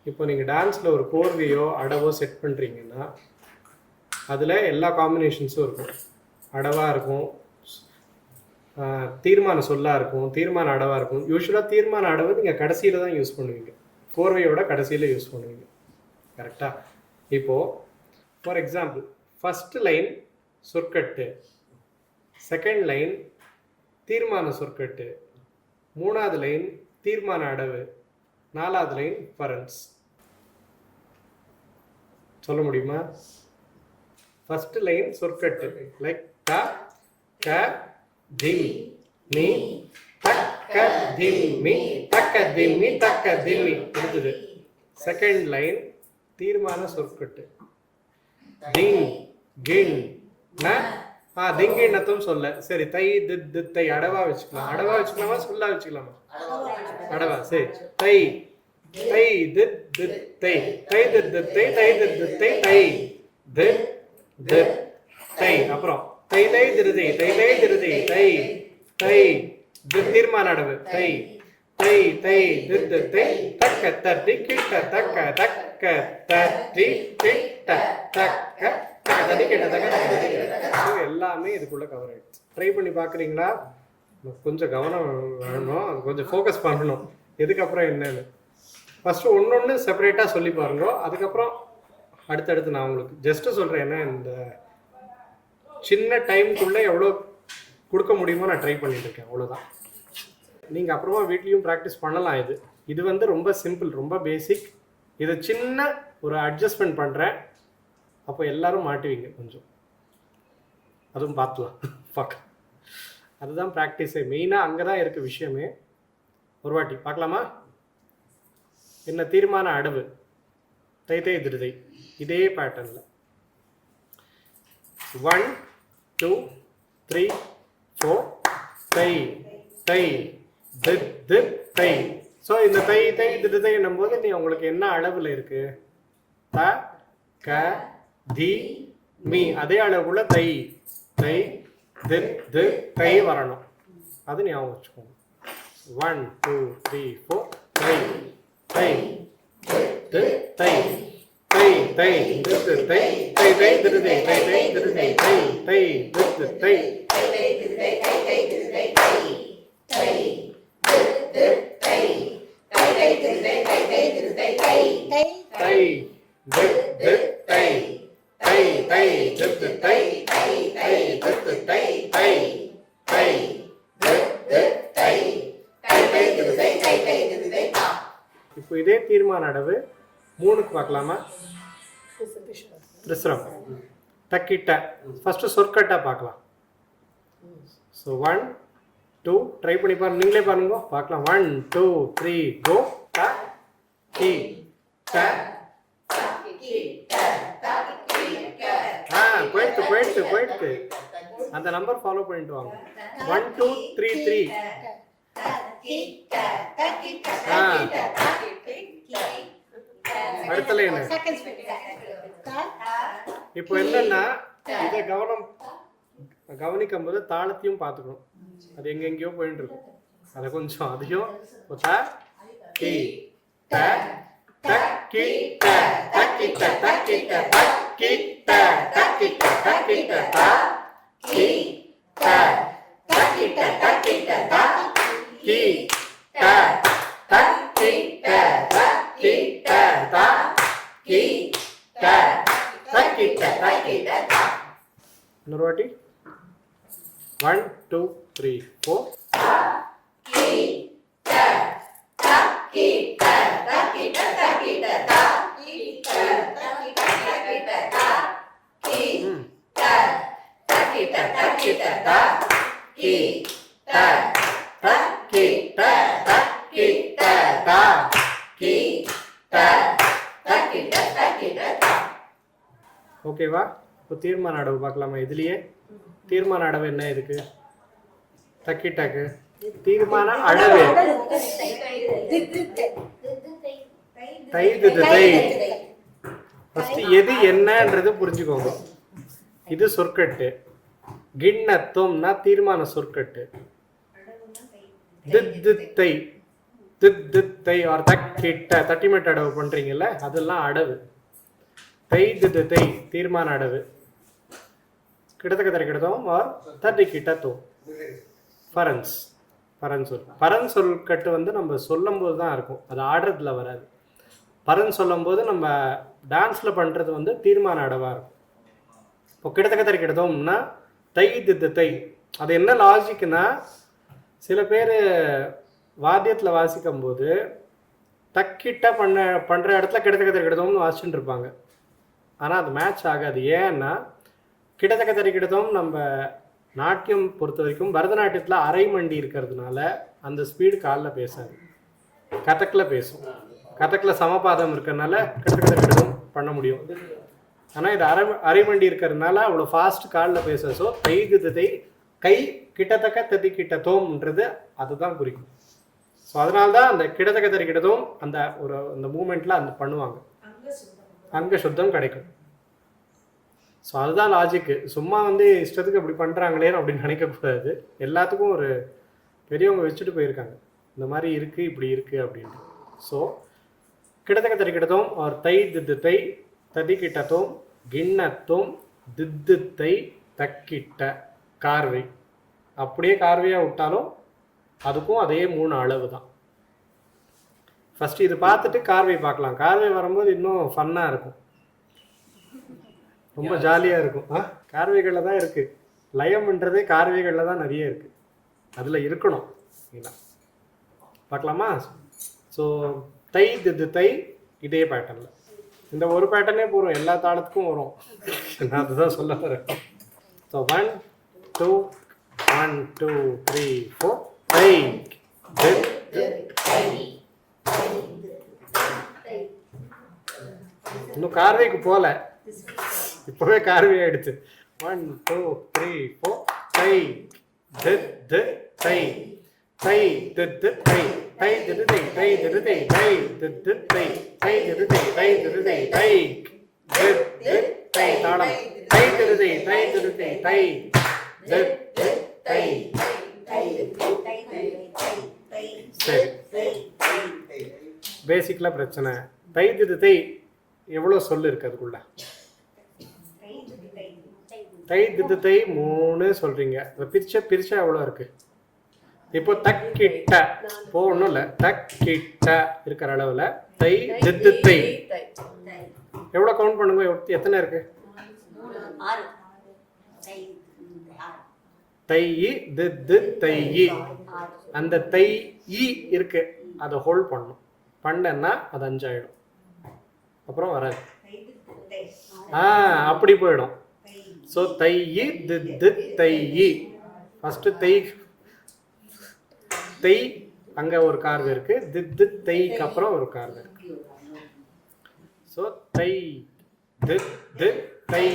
இப்போ நீங்கள் டான்ஸில் ஒரு கோர்வையோ அடவோ செட் பண்ணுறீங்கன்னா அதில் எல்லா காம்பினேஷன்ஸும் இருக்கும். அடவாக இருக்கும், தீர்மான சொல்லாக இருக்கும், தீர்மான அடவாக இருக்கும். யூஸ்வலாக தீர்மான அடவை நீங்கள் கடைசியில் தான் யூஸ் பண்ணுவீங்க, கோர்வையோட கடைசியில் யூஸ் பண்ணுவீங்க. கரெக்டாக? இப்போது ஃபார் எக்ஸாம்பிள் ஃபஸ்ட்டு லைன் சொற்கட்டு, செகண்ட் லைன் தீர்மான சொற்கட்டு, மூணாவது லைன் தீர்மான அடவு, நாலாவது லைன் பரன்ஸ். சொல்ல முடியுமா? ஃபர்ஸ்ட் லைன் சொற்கட்டு லைக் த க திம் மீ தக்க திம்மி தக்க திம்மி தக்க திம்மி இருக்குது. செகண்ட் லைன் தீர்மான சொற்கட்டு திங் கின் ந திங்கின்னத்தும் சொல்ல. சரி, தை தித் தித் தை அடவா வச்சுக்கலாம். அடவா வச்சுக்கலாமா சொல்லா வச்சுக்கலாமா? அடவா. சரி, தை தை தித் தித் தை தை தித் தித் தை தை தித் தித் தை தை தித் தித் தை. அப்புறம் தை தை திருதி தை தை திருதி தை தை தித் தீர்மான அடவு தை தை தை தித் தித் தை தக்க தட்டி கிட்ட தக்க தக்க தட்டி கிட்ட தக்க எல்லாமே இதுக்குள்ள கவர் ஆயிடுச்சு. ட்ரை பண்ணி பார்க்குறீங்களா? கொஞ்சம் கவனம் வேணும், கொஞ்சம் ஃபோக்கஸ் பண்ணணும். எதுக்கப்புறம் என்னன்னு ஃபஸ்ட்டு ஒன்று செப்பரேட்டாக சொல்லி பாருங்க. அதுக்கப்புறம் அடுத்தடுத்து நான் உங்களுக்கு ஜஸ்ட்டு சொல்கிறேன். ஏன்னா இந்த சின்ன டைமுக்குள்ளே எவ்வளோ கொடுக்க முடியுமோ நான் ட்ரை பண்ணிட்டு இருக்கேன், அவ்வளோதான். நீங்கள் அப்புறமா வீட்லேயும் ப்ராக்டிஸ் பண்ணலாம். இது வந்து ரொம்ப சிம்பிள், ரொம்ப பேசிக். இதை சின்ன ஒரு அட்ஜஸ்ட்மெண்ட் பண்ணுறேன், அப்போ எல்லாரும் மாட்டுவீங்க கொஞ்சம். அதுவும் பார்க்கலாம். அதுதான் ப்ராக்டிஸே மெயினாக, அங்கே தான் இருக்குது விஷயமே. ஒரு வாட்டி பார்க்கலாமா? என்ன தீர்மான அடவு தை தை திருதை, இதே பேட்டர்னில் 1 2 3 4 தை தை தித் தித் தை. ஸோ இந்த தை தை திருதை என்னும் போது நீ உங்களுக்கு என்ன அளவில் இருக்குது? த க தி மீ, அதே அளவுக்குள்ள தை தை தித் தித் தை வரணும். அது ஞாபகம் வச்சுக்கோங்க. 1 2 3 4 தை தை தித் தை தை தை தித் தை தை தை திருதை தை தை திருதை தை தை தித் தை தை தை திருதை தை தை திருதை தை தை தித் தை தை தை திருதை தை தை திருதை தை தை தை தித் தித் தை தை தை தித் தை தை தை தித் தை தை தை தித் தித் தை தை தை திருதை தை தை திருதை தா. இப்போ இதே தீர்மான அடவு 3க்கு பார்க்கலாமா? திரிசரம் தக்கிட்ட. ஃபர்ஸ்ட் சொற்கட்டா பார்க்கலாம். ஸோ 1 2 ட்ரை பண்ணி பாருங்க, நீங்களே பாருங்க பார்க்கலாம். 1 2 3 கோ. த கி த போயிட்டு அந்த நம்பர் ஃபாலோ பண்ணிட்டு வாங்க. 1 2 3 3. அடுத்த லைன். இப்போ என்னன்னா இதை கவனிக்கும் போது தாளத்தையும் பார்த்துக்கணும். அது எங்கெங்கயோ போயிட்டு இருக்கும், அதை கொஞ்சம் அதையும் கி த தக்கி த தக்கி த தக்கி த தக்கி த தக்கி த தக்கி த த கி த தக்கி த தக்கி த த கி ட தக்கிட்ட தக்கிட்ட தா கி ட தக்கிட்ட தக்கிட்ட தா. இன்னொரு வாட்டி 1 2 3 4 ஓகேவா? இப்போ தீர்மான அடவு பார்க்கலாமா? இதுலயே தீர்மான அடவு என்ன இதுக்கு? தக்கிட்டாக்கு தீர்மான அடவு தை திது தை. ஃபர்ஸ்ட் எது என்னன்றது புரிஞ்சுக்கோங்க. இது சொற்கட்டு. கிண்ணத்தும்னா தீர்மான சொற்கட்டு. தித்தை தித்தை ஆர் தக்கிட்ட தட்டிமட்டு அடவு பண்றீங்கல்ல, அதெல்லாம் அடவு. தை திது தை தீர்மான அடவு. கிட்டத்தக்க தரை கிட்டத்தோம் ஆர் தட்டி கிட்டத்தோம் பரன்ஸ் பரன்சொல். பரன்சொல் கட்டு வந்து நம்ம சொல்லும் போது தான் இருக்கும், அது ஆடுறதுல வராது. பரன் சொல்லும் போது நம்ம டான்ஸ்ல பண்றது வந்து தீர்மான அடவா இருக்கும். இப்போ கிட்டத்தக்க தரை கிட்டத்தோம்னா தை திது தை. அது என்ன லாஜிக்னா, சில பேர் வாத்தியத்தில் வாசிக்கும் போது தக்கிட்ட பண்ணுற இடத்துல கிட்டத்தக்க தரை கிட்டத்தோம்னு வாசிச்சுட்டு இருப்பாங்க. ஆனால் அது மேட்ச் ஆகாது. ஏன்னா கிட்டத்தக்க தரை கிட்டத்தோம் நம்ம நாட்டியம் பொறுத்த வரைக்கும் பரதநாட்டியத்தில் அரை மண்டி இருக்கிறதுனால அந்த ஸ்பீடு காலில் பேசாது, கதக்கில் பேசும். கதக்கில் சமபாதம் இருக்கிறதுனால கிட்டத்தக்க தரை கிட்டத்தோம் பண்ண முடியும். ஆனால் இது அரை மண்டி இருக்கிறதுனால அவ்வளோ ஃபாஸ்ட் காலில் பேச. ஸோ தை திது தை கை கிட்டத்தக்க ததி கிட்ட தோம்ன்றது அதுதான் குறிக்கும். ஸோ அதனால தான் அந்த கிட்டத்தக்க தரி கிட்டதும் அந்த ஒரு அந்த மூமெண்ட்டில் அந்த பண்ணுவாங்க, அங்கே சுத்தம் கிடைக்கும். ஸோ அதுதான் லாஜிக்கு. சும்மா வந்து இஷ்டத்துக்கு அப்படி பண்ணுறாங்களேன்னு அப்படின்னு நினைக்கக்கூடாது. எல்லாத்துக்கும் ஒரு பெரியவங்க வச்சுட்டு போயிருக்காங்க, இந்த மாதிரி இருக்குது இப்படி இருக்குது அப்படின்ட்டு. ஸோ கிட்டத்தக்க தரி கிட்டதும் ஒரு தை தித்து தை ததி கிட்டத்தும் கிண்ணத்தும் தித்து தை தக்கிட்ட கார்வை. அப்படியே கார்வையாக விட்டாலும் அதுக்கும் அதே 3 அளவு தான். ஃபஸ்ட்டு இது பார்த்துட்டு கார்வை பார்க்கலாம். கார்வை வரும்போது இன்னும் ஃபன்னாக இருக்கும், ரொம்ப ஜாலியாக இருக்கும். கார்வைகளில் தான் இருக்குது லயம்ன்றதே, கார்வைகளில் தான் நிறைய இருக்குது, அதில் இருக்கணும். பார்க்கலாமா? ஸோ தை திது தை இதே பேட்டர்னில், இந்த ஒரு பேட்டர்னே போகிறோம், எல்லா தாளத்துக்கும் வரும். நான் அதுதான் சொல்ல வரேன். ஸோ 1 2 1 2 3 4 தை இன்னும் கார்வைக்கு போகல, இப்போவே கார்வை ஆயிடுச்சு. 1 2 3 4 தை தித்து தை தை தித்து தை தை தித்து தை தை தித்து தை தை தித்து தை தை தித்து தை தை தித்து தை தை தித்து தை தாளம் தை தித்து தை தை தித்து தை தை தித்து தை. சரி, பேசிக்கலா பிரச்சனை. தை தித்து தை எவ்வளோ சொல்லு இருக்கு அதுக்குள்ள? தை தித்து தை 3 சொல்றீங்க, பிரிச்சா எவ்வளோ இருக்கு? இப்போ தக்கிட்ட போகணும் இல்லை, தக்கிட்ட இருக்கிற அளவில் தை தித்து தை எவ்வளோ கவுண்ட் பண்ணுங்க, எத்தனை இருக்கு? தை தித்து தை. அந்த தை இருக்கு, அதை ஹோல்ட் பண்ணணும். பண்ணேன்னா அது 5 ஆயிடும், அப்புறம் வராது. அப்படி போயிடும். ஸோ தை தித்து தை. ஃபர்ஸ்ட் தை தை அங்கே ஒரு கார்வு இருக்கு, தித்து தைக்கு அப்புறம் ஒரு கார்வு இருக்கு. ஸோ தை தித்து தை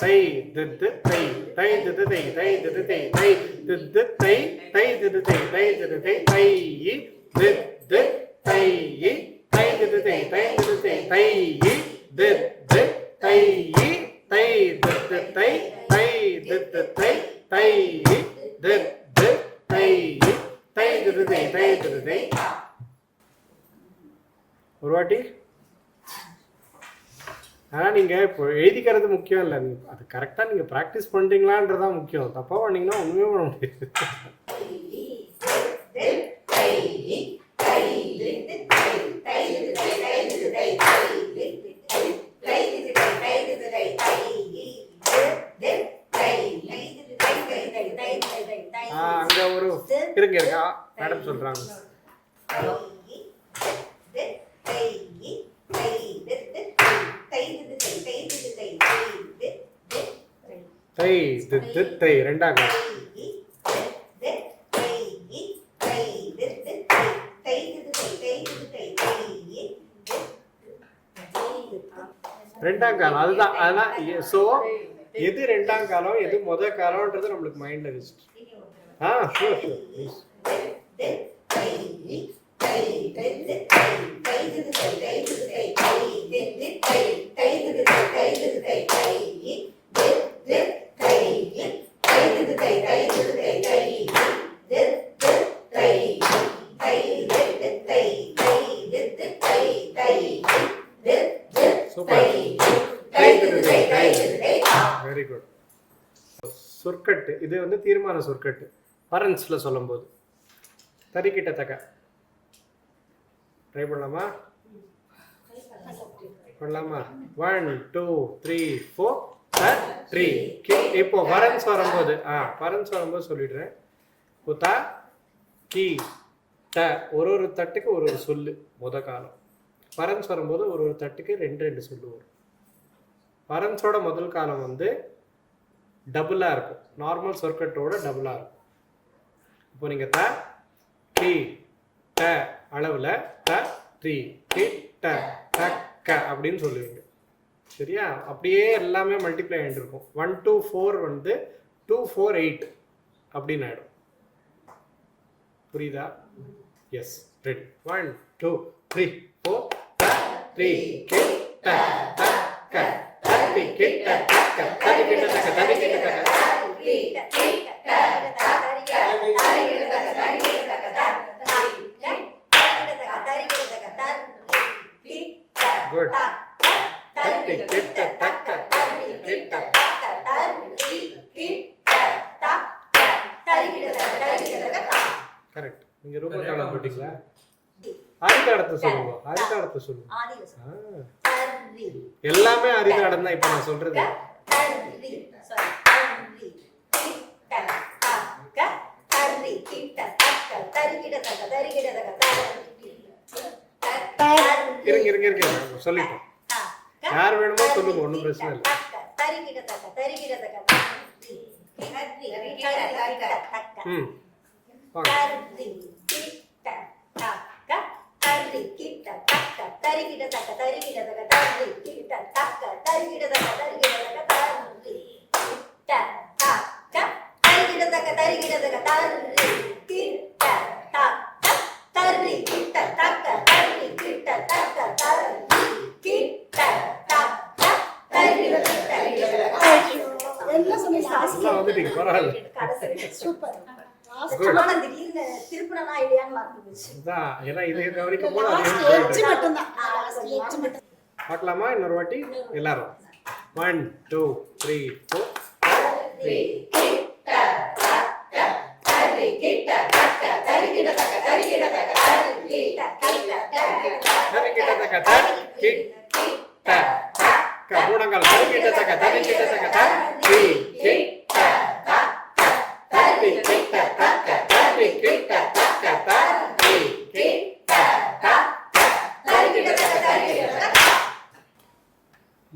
தை தித்து தை தை தித்து தை தை தித்து தை தை தித்து தை தை தித்து தை தை தித்து தை தை தித்து தை தை தித்து தை தை தித்து தை தை தித்து தை தை தித்து தை தை தித்து தை தை தித்து தை தை தித்து தை தை தித்து தை. ஒரு வாட்டி. ஆனால் நீங்கள் இப்போ எழுதிக்கிறது முக்கியம் இல்லை, அது கரெக்டாக நீங்கள் ப்ராக்டிஸ் பண்ணுறீங்களான்றதான் முக்கியம். தப்பாக பண்ணீங்கன்னா ஒன்றுமே பண்ண முடியாது. இருங்க மேடம் சொல்றாங்க. தை தித்து தை ரெண்டாம் காலம். ரெண்டாம் காலம் அதுதான். அதெல்லாம் ஸோ எது ரெண்டாம் காலம் எது முத காலம்ன்றது நம்மளுக்கு மைண்ட்ல வச்சுட்டு. Sure please. Super, very good. சொற்கட்டு இது வந்து தீர்மான சொற்கட்டு பரன்ஸ்ல சொல்லும்போது தறிக்கிட்டத்தக்க. ட்ரை பண்ணலாமா? 1 2 3 4 3. இப்போ பரன்ஸ் வரும்போது சொல்லிடுறேன். குத்தா கி ட ஒரு தட்டுக்கு ஒரு சொல்லு முத காலம். பரன்ஸ் வரும்போது ஒரு தட்டுக்கு ரெண்டு சொல்லு வரும். பரன்ஸோட முதல் காலம் வந்து டபுளாக இருக்கும். நார்மல் சொற்கட்டோட டபுளாக இருக்கும். இப்போ நீங்கள் த டி ட அளவில் த த்ரீ கி ட த க அப்படின்னு சொல்லுவீங்க. சரியா? அப்படியே எல்லாமே மல்டிப்ளை ஆகிட்டு இருக்கும். 1 2 4 வந்து 2 4 8 அப்படின்னு ஆகிடும். புரியுதா? S, ready. 1 2 3 4 த த்ரீ கி ட த க தரி கி ட த க தரி கி ட த க தரி கி ட த க குட். கரெக்ட். நீங்க ரொம்ப காலம் போட்டீங்களா? ஆதிதாளத்தை சொல்லுங்க. ஆதிதாளத்தை சொல்லுங்க. எல்லாமே ஆதிதாளம் தான் இப்ப நான் சொல்றது. இருங்க சொல்லிட்டோம். யார் வேணுமோ சொல்லுங்க, ஒன்றும் பிரச்சனை இல்லை. வந்துட்டீங்க, பரவாயில்ல. பார்க்கலாமா இன்னொரு வாட்டி எல்லாரும்? 1 2 3 4 மூணங்கால்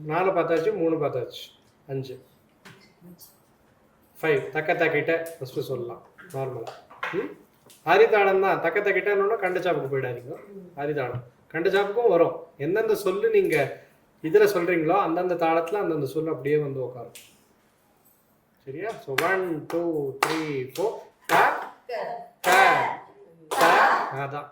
நாலு பார்த்தாச்சு, 3 பார்த்தாச்சு, 5 5. தக்கிட்ட ஃபஸ்ட்டு சொல்லலாம் நார்மலாக. ஆதிதாளம் தான். தக்கிட்டன்னு கண்டச்சாப்புக்கு போயிடாதீங்க. ஆதிதாளம் கண்டச்சாப்புக்கும் வரும். எந்தெந்த சொல்லு நீங்கள் இதில் சொல்கிறீங்களோ அந்தந்த தாளத்தில் அந்தந்த சொல்லு அப்படியே வந்து உட்காரும். சரியா? ஸோ 1 2 3 4 அதான்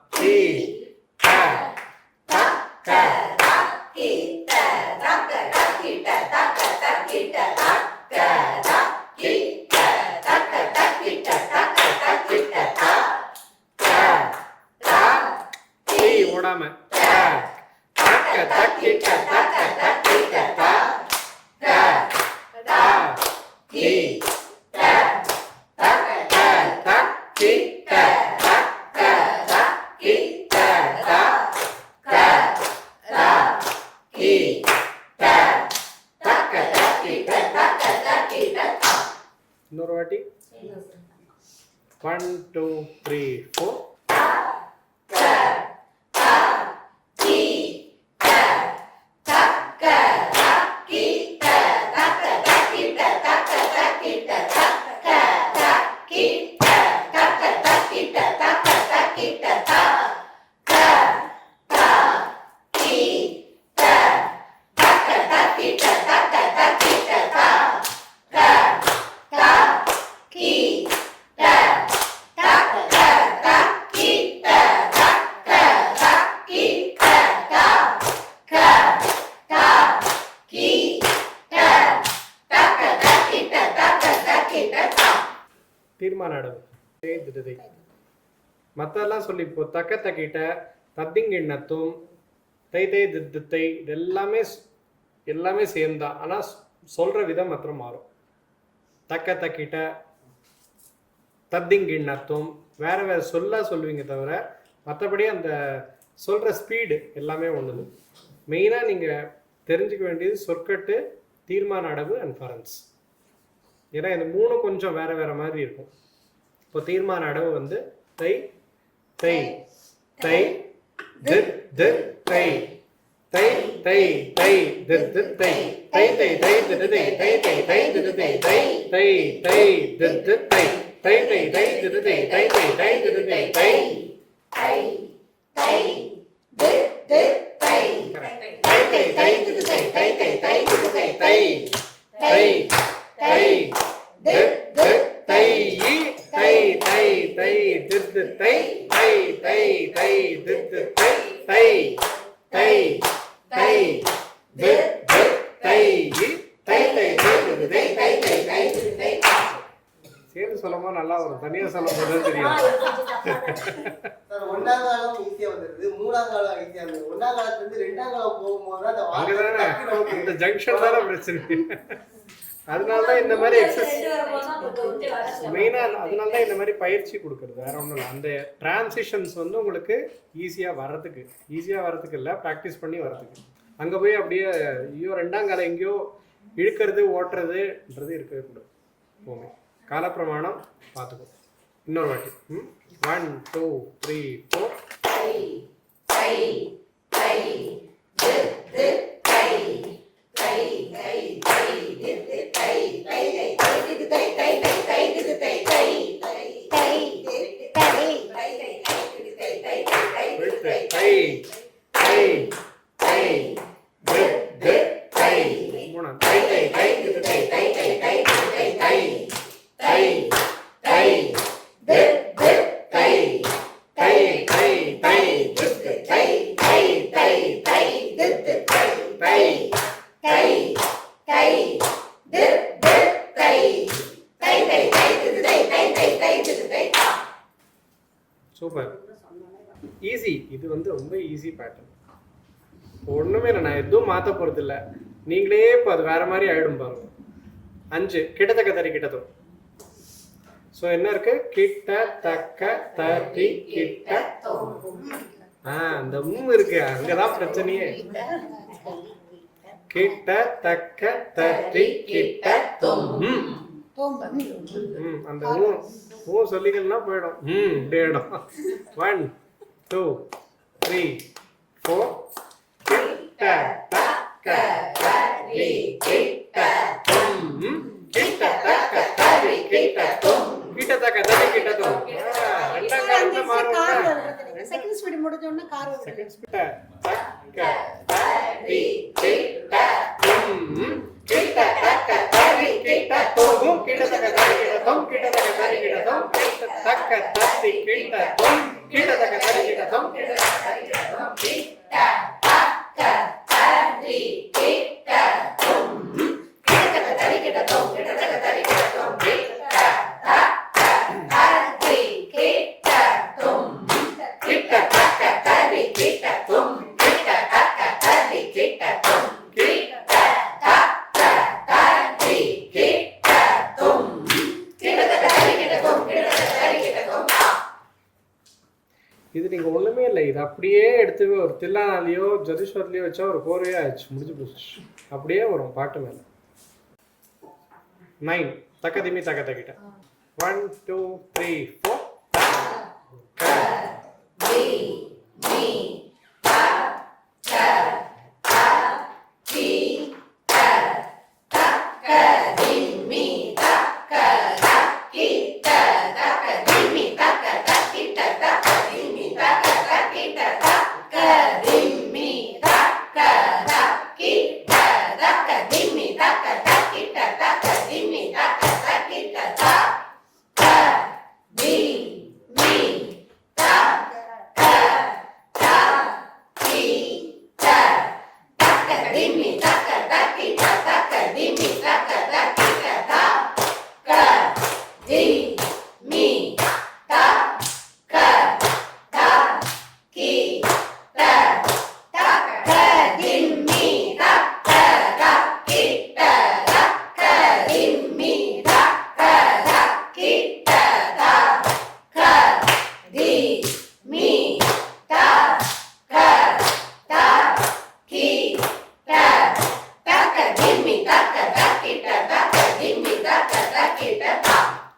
ஓடாம 1 2 3 4. தீர்மான அடவு மற்றெல்லாம் சொல்லி இப்போ தக்க தக்கிட்ட தத்திங்கிண்ணத்தும் தை தை தித்தை இது எல்லாமே சேர்ந்தா ஆனால் சொல்கிற விதம் மாத்திரம் மாறும். தக்க தக்கிட்ட தத்திங்கிண்ணத்தும் வேற வேற சொல்லுவீங்க தவிர மற்றபடி அந்த சொல்கிற ஸ்பீடு எல்லாமே ஒன்று. மெயினாக நீங்கள் தெரிஞ்சுக்க வேண்டியது சொற்கட்டு, தீர்மான அடவு அண்ட் ஃபரன்ஸ். ஏன்னா இந்த மூணு கொஞ்சம் வேற வேற மாதிரி இருக்கும். இப்போ தீர்மான அடவு வந்து தை தை தை தித் தித் தை தை தை தை தித் தித் தை தை தை தை தித் தை தை தை தை தித் தை தை தை தை தித் தித் தை தை தை தை தித் தை தை தை தை தித் தை தை தை தை தித் தித் தை தை தை தை தித் தை தை தை தை தித் தை தை தை தை தித் தித் தை தை தை தை தித் தித் தை தை தை தை தித் தித் தை தை தை தை தித் தித் தை தை தை தை தித் தை தை தை தை தித் தை. சேர்ந்து சொல்லமா நல்லா வரும், தனியா சொல்லும் போது தெரியும். சார் ஒன்னாம் காலம் ஈஸியா வந்துருது, மூணாம் காலம் ஈஸியா வந்துருது. ஒன்னாம் காலத்துல இருந்து ரெண்டாம் காலம் போகும்போது அந்த அங்கதானே இந்த ஜங்ஷன் தானே பிரச்சனை. அதனாலதான் இந்த மாதிரி மெயினா அதனாலதான் இந்த மாதிரி பயிற்சி கொடுக்கறது, வேற ஒன்றும் இல்லை. அந்த டிரான்சிஷன்ஸ் வந்து உங்களுக்கு ஈஸியா வர்றதுக்கு இல்லை, ப்ராக்டிஸ் பண்ணி வர்றதுக்கு. அங்க போய் அப்படியே ஐயோ ரெண்டாம் காலம் எங்கேயோ இழுக்கிறது ஓட்டுறதுன்றது இருக்கவே கூடாது. போங்க, காலப்பிரமாணம் பார்த்துக்கோ. இன்னொரு வாட்டி 1 2 3 சூப்பர், ஈஸி. இது வந்து ரொம்ப ஈஸி பேட்டர்ன். ஒண்ணுமே இல்லை, நான் எதுவும் மாற்ற போறது இல்லை. நீங்களே இப்போ அது வேற மாதிரி ஆயிடும் பாருங்க. 5 கிட்டத்தக்க தறி கிட்டத்தும். ஸோ என்ன இருக்கு? கிட்ட தக்க தறி கிட்ட. அந்த இருக்கு, அங்கதான் பிரச்சனையே. கிட்ட தக்க தறி கிட்ட அந்த சொல்லிக்கலன்னா போயிடும். இப்படி ஆயிடும். 1 2 3 4 கிட்ட தக்க தறி கிட்ட கிட்ட தக்க தறி கிட்ட கிட்ட தக்க தறி கிட்ட ரெண்டாம் காலத்துல மாறும். செகண்ட் ஸ்பீட் முடிஞ்ச உடனே கார் வருது. செகண்ட் ஸ்பீட் தக்க தறி கிட்ட கிட்ட தக்க தறி கிட்ட தோம் கிட்ட தக்க தறி கிட்ட தோம் கிட்ட தக்க தறி கிட்ட தோம் கிட்ட தக்க தறி கிட்ட தோம் கிட்ட தக்க தறி கிட்ட தோம் கிட்ட தக்க தறி கிட்ட தோம் கிட்ட தக்க தறி கிட்ட தோம் கிட்ட தக்க தறி கிட்ட தோம் கிட்ட தக்க தறி கிட்ட தோம் கிட்ட தக்க தறி கிட்ட தோம் கிட்ட தக்க தறி கிட்ட தோம் கிட்ட தக்க தறி கிட்ட தோம் கிட்ட தக்க தறி கிட்ட தோம் கிட்ட தக்க தறி கிட்ட தோம் கிட்ட தக்க தறி கிட்ட தோம். இது நீங்க ஒண்ணுமே இல்லை, இது அப்படியே எடுத்து ஒரு தில்லானாலேயோ ஜதீஸ்வரலையோ வச்சா ஒரு கோர்வையா ஆயிடுச்சு, முடிஞ்சு போச்சு. அப்படியே வரும் பாட்டு மேல. 9 தக்க திமி தக்க தக்கிட்ட 1 2 3 4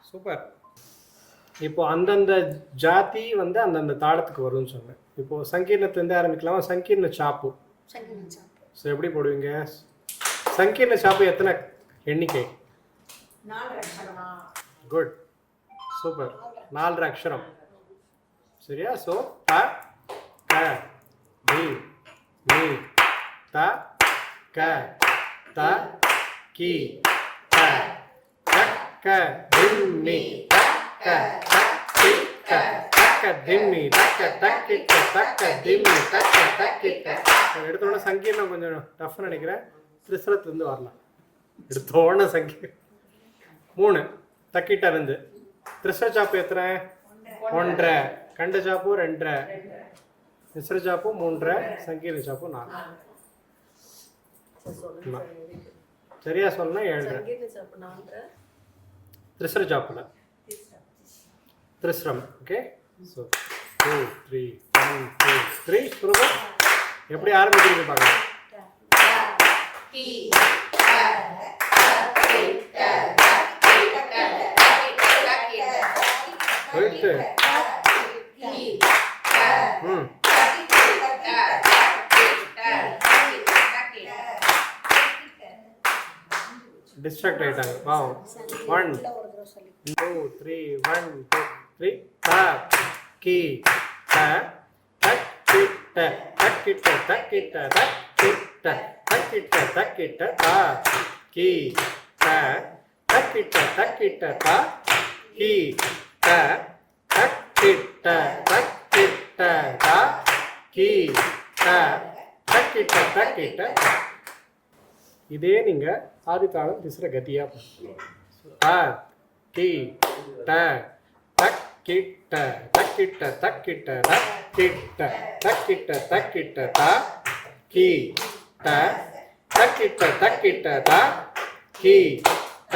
சூப்பர். இப்போ அந்தந்த ஜாதி வந்து அந்தந்த தாளத்துக்கு வரும்னு சொன்னேன். இப்போ சங்கீர்ணத்துலேருந்து ஆரம்பிக்கலாமா? சங்கீர்ண சாப்பு. ஸோ எப்படி போடுவீங்க? சங்கீர்ண சாப்பு எத்தனை எண்ணிக்கை? 4 அக்ஷரமா? Good, super. 4 அக்ஷரம். சரியா? ஸோ த க தி மீ த க த கி த க திம்மி தக்க தக்கி தக்க திம்மி தக்க தக்கி தக்க திம்மி தக்க தக்கி. எடுத்தோடனே சங்கீர்ணம் கொஞ்சம் டஃப்னு நினைக்கிறேன். திரிசரத்துலேருந்து வரலாம். எடுத்தோடனே சங்கீர்ணம் 3 தக்கிட்ட இருந்து. திரிசர சாப்பு எத்தனை? 1.5. கண்ட சாப்பு 2.5. மிஸ்ர சாப்பு 3.5. சங்கீர்ண சாப்பு 4. சரியா சொல்லனா 7.5. திரிசர சாப்புல திரிசரம். ஓகே, ஸோ 2 3 1 2 3 சுருங்க. எப்படி ஆரம்பிக்கிறீங்க பாருங்க. போயிட்டு டிஸ்ட்ராக்ட் ஆயிட்டாங்க. வாவ். 1 2 3 1 2 3 த கி த தக்கிட்ட தக்கிட்ட தக்கிட்ட தக்கிட்ட தக்கிட்ட தக்கிட்ட த கி த தக்கிட்ட தக்கிட்ட த கி த தக்கிட்ட தக்கிட்ட த கி த தக்கிட்ட தக்கிட்ட. இதே நீங்க ஆதித்தாளம் திஸ்ர கதியா த கி ட தக்கிட்ட தக்கிட்ட தக்கிட்ட தக்கிட்ட தக்கிட்ட தக்கிட்ட த கி ட தக்கிட்ட தக்கிட்ட த கி ட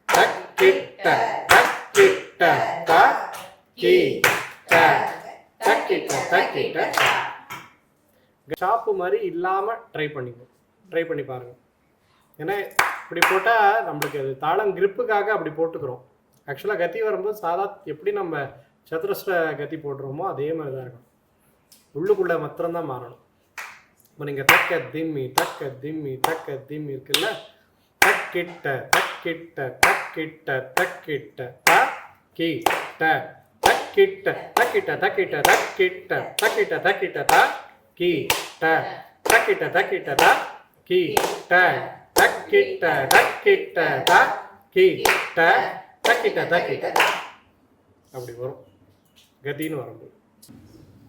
தக்கிட்ட தக்கிட்ட த கி ட தக்கிட்ட தக்கிட்ட. ஷாப்பு மாதிரி இல்லாம ட்ரை பண்ணி பாருங்க. ஏன்னா இப்படி போட்டால் நம்மளுக்கு அது தாளம் கிரிப்புக்காக அப்படி போட்டுக்கிறோம். ஆக்சுவலாக கத்தி வரும்போது எப்படி நம்ம சதுரஸ்ர கத்தி போடுறோமோ அதே மாதிரி தான் இருக்கும். உள்ளுக்குள்ளே மாத்திரம்தான் மாறணும். இப்போ நீங்கள் தக்க திம்மி இருக்குல்ல, தக்கிட்ட தக்கிட்ட தக்கிட்ட தக்கிட்ட த கி ட தக்கிட்ட தக்கிட்ட தக்கிட்ட தக்கிட்ட தக்கிட்ட தக்கிட்ட த கி ட தக்கிட்ட தக்கிட்ட த கி ட தக்கிட்ட தக்கிட்ட த கி ட தக்கிட்ட தக்கிட்ட. அப்படி வரும் கத்தின்னு வரும்போது.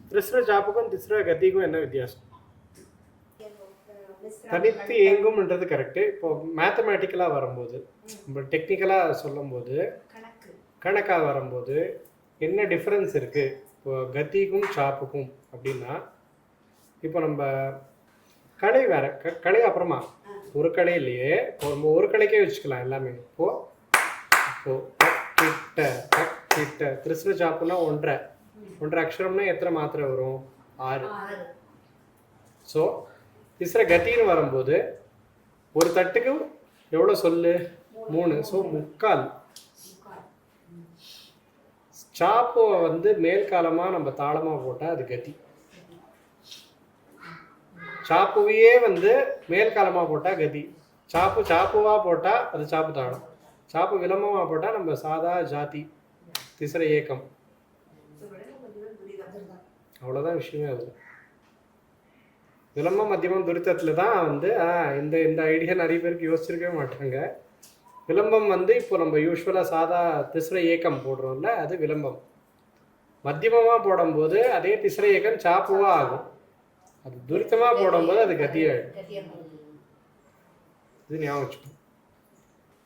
திரிஸ்ர சாப்புக்கும் திஸ்ர கத்திக்கும் என்ன வித்தியாசம்? தனித்து இயங்கும்ன்றது கரெக்டு. இப்போ மேத்தமேட்டிக்கலாக வரும்போது, இப்போ டெக்னிக்கலாக சொல்லும்போது, கணக்காக வரும்போது என்ன டிஃப்ரென்ஸ் இருக்குது இப்போ கத்திக்கும் சாப்புக்கும் அப்படின்னா, இப்போ நம்ம கடை வேற கடை அப்புறமா ஒரு கடையிலேயே நம்ம ஒரு கடைக்கே வச்சுக்கலாம் எல்லாமே. இப்போ தக்கிட்ட தக்கிட்ட திரிஸ்ர சாப்புனா 1.5 அக்ஷரம்னா எத்தனை மாத்திரை வரும்? 6. ஸோ திஸ்ர கத்தின்னு வரும்போது ஒரு தட்டுக்கு எவ்வளோ சொல்லு? 3. ஸோ 3/4. சாப்புவை வந்து மேல் காலமாக நம்ம தாளமாக போட்டால் அது கதி. சாப்புவையே வந்து மேல் காலமாக போட்டால் கதி. சாப்புவாக போட்டால் அது சாப்பு தாளம். சாப்பு விலம்பமாக போட்டால் நம்ம சாதா ஜாதி திசர ஏக்கம். அவ்வளோதான் விஷயமே. அது விலம்பம் மத்தியமம் துரித்தத்தில் தான் வந்து இந்த இந்த ஐடியா நிறைய பேருக்கு யோசிச்சிருக்கவே மாட்டாங்க. விலம்பம் வந்து இப்போ நம்ம யூஸ்வலாக சாதா திசர ஏக்கம் போடுறோம்ல, அது விலம்பம். மத்தியமமாக போடும்போது அதே திசர ஏக்கம் சாப்புவாக ஆகும். அது துரித்தமாக போடும்போது அது கத்தியாயிடும். இது ஞாபகம் வச்சுக்கணும்.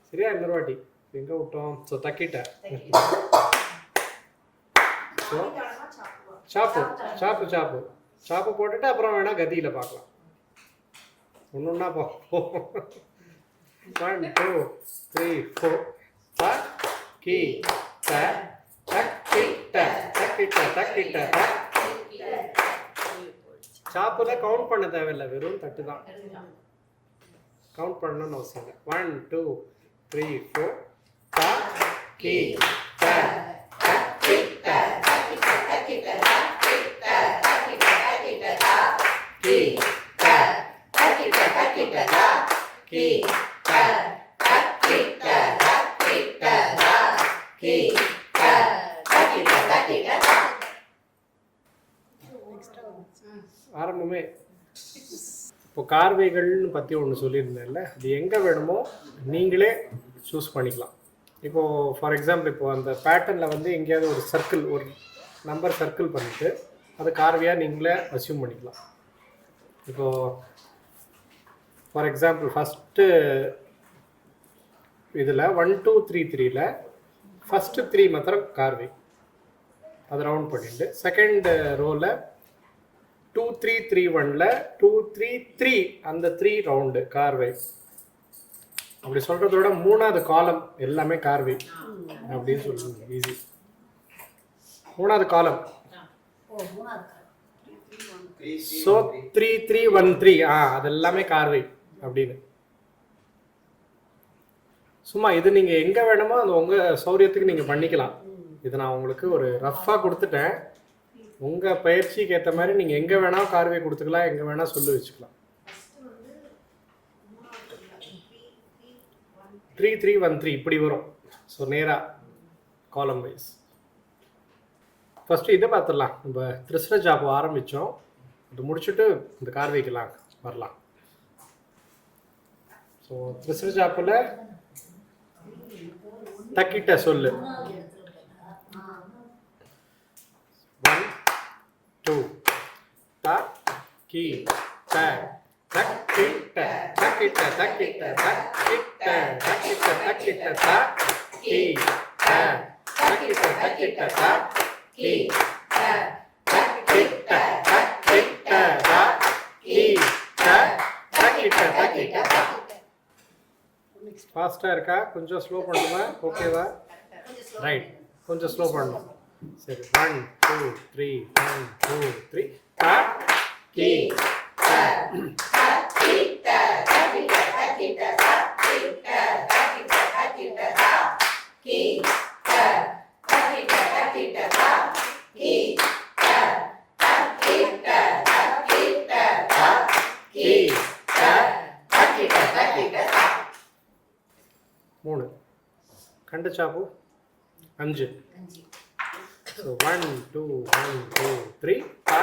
சரியா? இன்னொரு வாட்டி எங்கே விட்டோம்? ஸோ தக்கிட்ட சாப்பு போட்டுட்டு அப்புறம் வேணா கதியில் பார்க்கலாம். ஒன்று போ. 1 2 3 4 கி தக்கிட்ட. சாப்புல கவுண்ட் பண்ண தேவையில்லை, வெறும் தட்டு தான். கவுண்ட் பண்ணணும்னு அவசியம் இல்லை. 1 2 3 4 கி ஆரம்பமே. இப்போ கார்வைகள்னு பற்றி ஒன்று சொல்லியிருந்தேன்ல, அது எங்கே வேணுமோ நீங்களே சூஸ் பண்ணிக்கலாம். இப்போது ஃபார் எக்ஸாம்பிள் இப்போ அந்த பேட்டர்னில் வந்து எங்கேயாவது ஒரு சர்க்கிள், ஒரு நம்பர் சர்க்கிள் பண்ணிவிட்டு அது கார்வையாக நீங்களே அசியூம் பண்ணிக்கலாம். இப்போது ஃபார் எக்ஸாம்பிள் ஃபஸ்ட்டு இதில் 1 2 3 3ல் ஃபஸ்ட்டு 3 மாத்திரம் கார்வை, அதை ரவுண்ட் பண்ணிட்டு செகண்ட் ரோவில் 2 3 3 1ல் 2 3 3 அந்த 3 ரவுண்டு கார்வை. அப்படி சொல்கிறதோட மூணாவது காலம் எல்லாமே கார்வை அப்படின்னு சொல்லுங்க. ஈஸி. மூணாவது காலம். ஸோ 3 3 1 3 அது எல்லாமே கார்வை அப்படின்னு. சும்மா இது நீங்கள் எங்கே வேணுமோ அது உங்கள் சௌரியத்துக்கு நீங்கள் பண்ணிக்கலாம். இது நான் உங்களுக்கு ஒரு ரஃப்பாக கொடுத்துட்டேன். உங்கள் பயிற்சிக்கு ஏற்ற மாதிரி நீங்கள் எங்கே வேணால் கார்வை கொடுத்துக்கலாம், எங்கே வேணால் சொல்லி வச்சுக்கலாம். 3 3 1 3 இப்படி வரும். ஸோ நேராக காலம் வைஸ். ஃபஸ்ட்டு இதை பார்த்துடலாம். நம்ம திரிசர ஜாப்பு ஆரம்பித்தோம், அது முடிச்சுட்டு இந்த கார்வைக்கெல்லாம் வரலாம். ஸோ திரிசர ஜாப்பில் தக்கிட்ட சொல்லு. 1 2 த கி த தக்கிட்ட தக்கிட்ட தக்கிட்ட தக்கிட்ட தக்கிட்ட தக்கிட்ட த கி த தக்கிட்ட தக்கிட்ட த கி த தக்கிட்ட தக்கிட்ட த கி த தக்கிட்ட தக்கிட்ட த. ஃபாஸ்ட்டாக இருக்கா? கொஞ்சம் ஸ்லோ பண்ணுமா? ஓகேவா? ரைட், கொஞ்சம் ஸ்லோ பண்ணணும். சரி. 1 2 3 1 2 3 த கி த தக்கிட்ட தக்கிட்ட தக்கிட்ட தக்கிட்ட தக்கிட்ட தக்கிட்ட த கி த தக்கிட்ட தக்கிட்ட த கி த தக்கிட்ட தக்கிட்ட த கி த தக்கிட்ட தக்கிட்ட த. 3 கண்ட சாப்பு 5. So 1 2 1 2 3 ta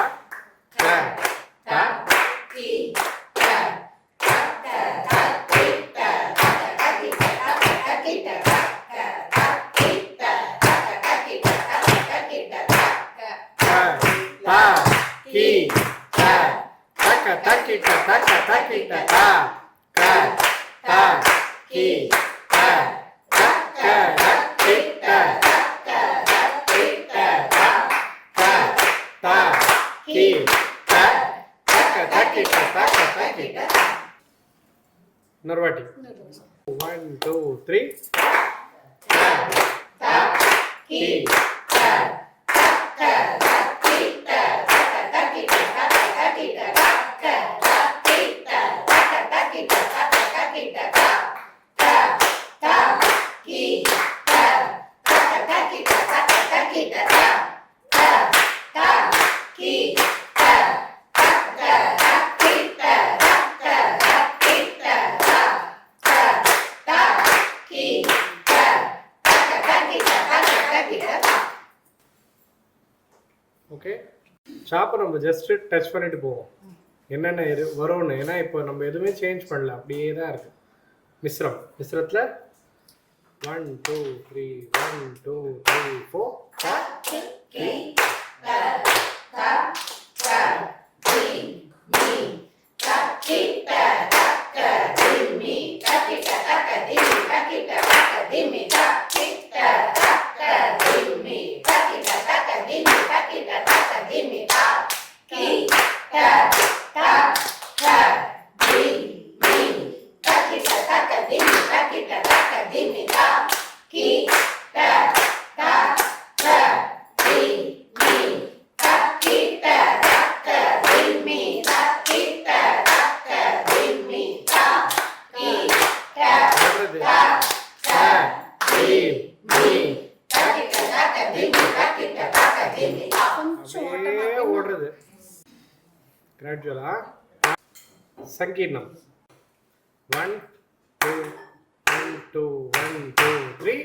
ta ta ki ta ta ta ta ki ta ta ta ki ta ta ki ta ta ta ki ta ta ta ki ta ta ki ta ta ta ki ta ta ta ki ta ta ki ta ta ka ta ki ta ta ki ta இன்னொரு வாட்டி. 1 2 3 Kita okay, ஷாப்பை நம்ம just touch பண்ணிட்டு போவோம் என்னென்ன வரும்னு. ஏன்னா இப்போ நம்ம எதுவுமே சேஞ்ச் பண்ணல, அப்படியே தான் இருக்குது. மிஸ்ரத்தில் 1 2 3 1 2 3 4 ஓடுறது கிராஜுவலா. சங்கீர்ணம் 1 2 1 2 1 2 3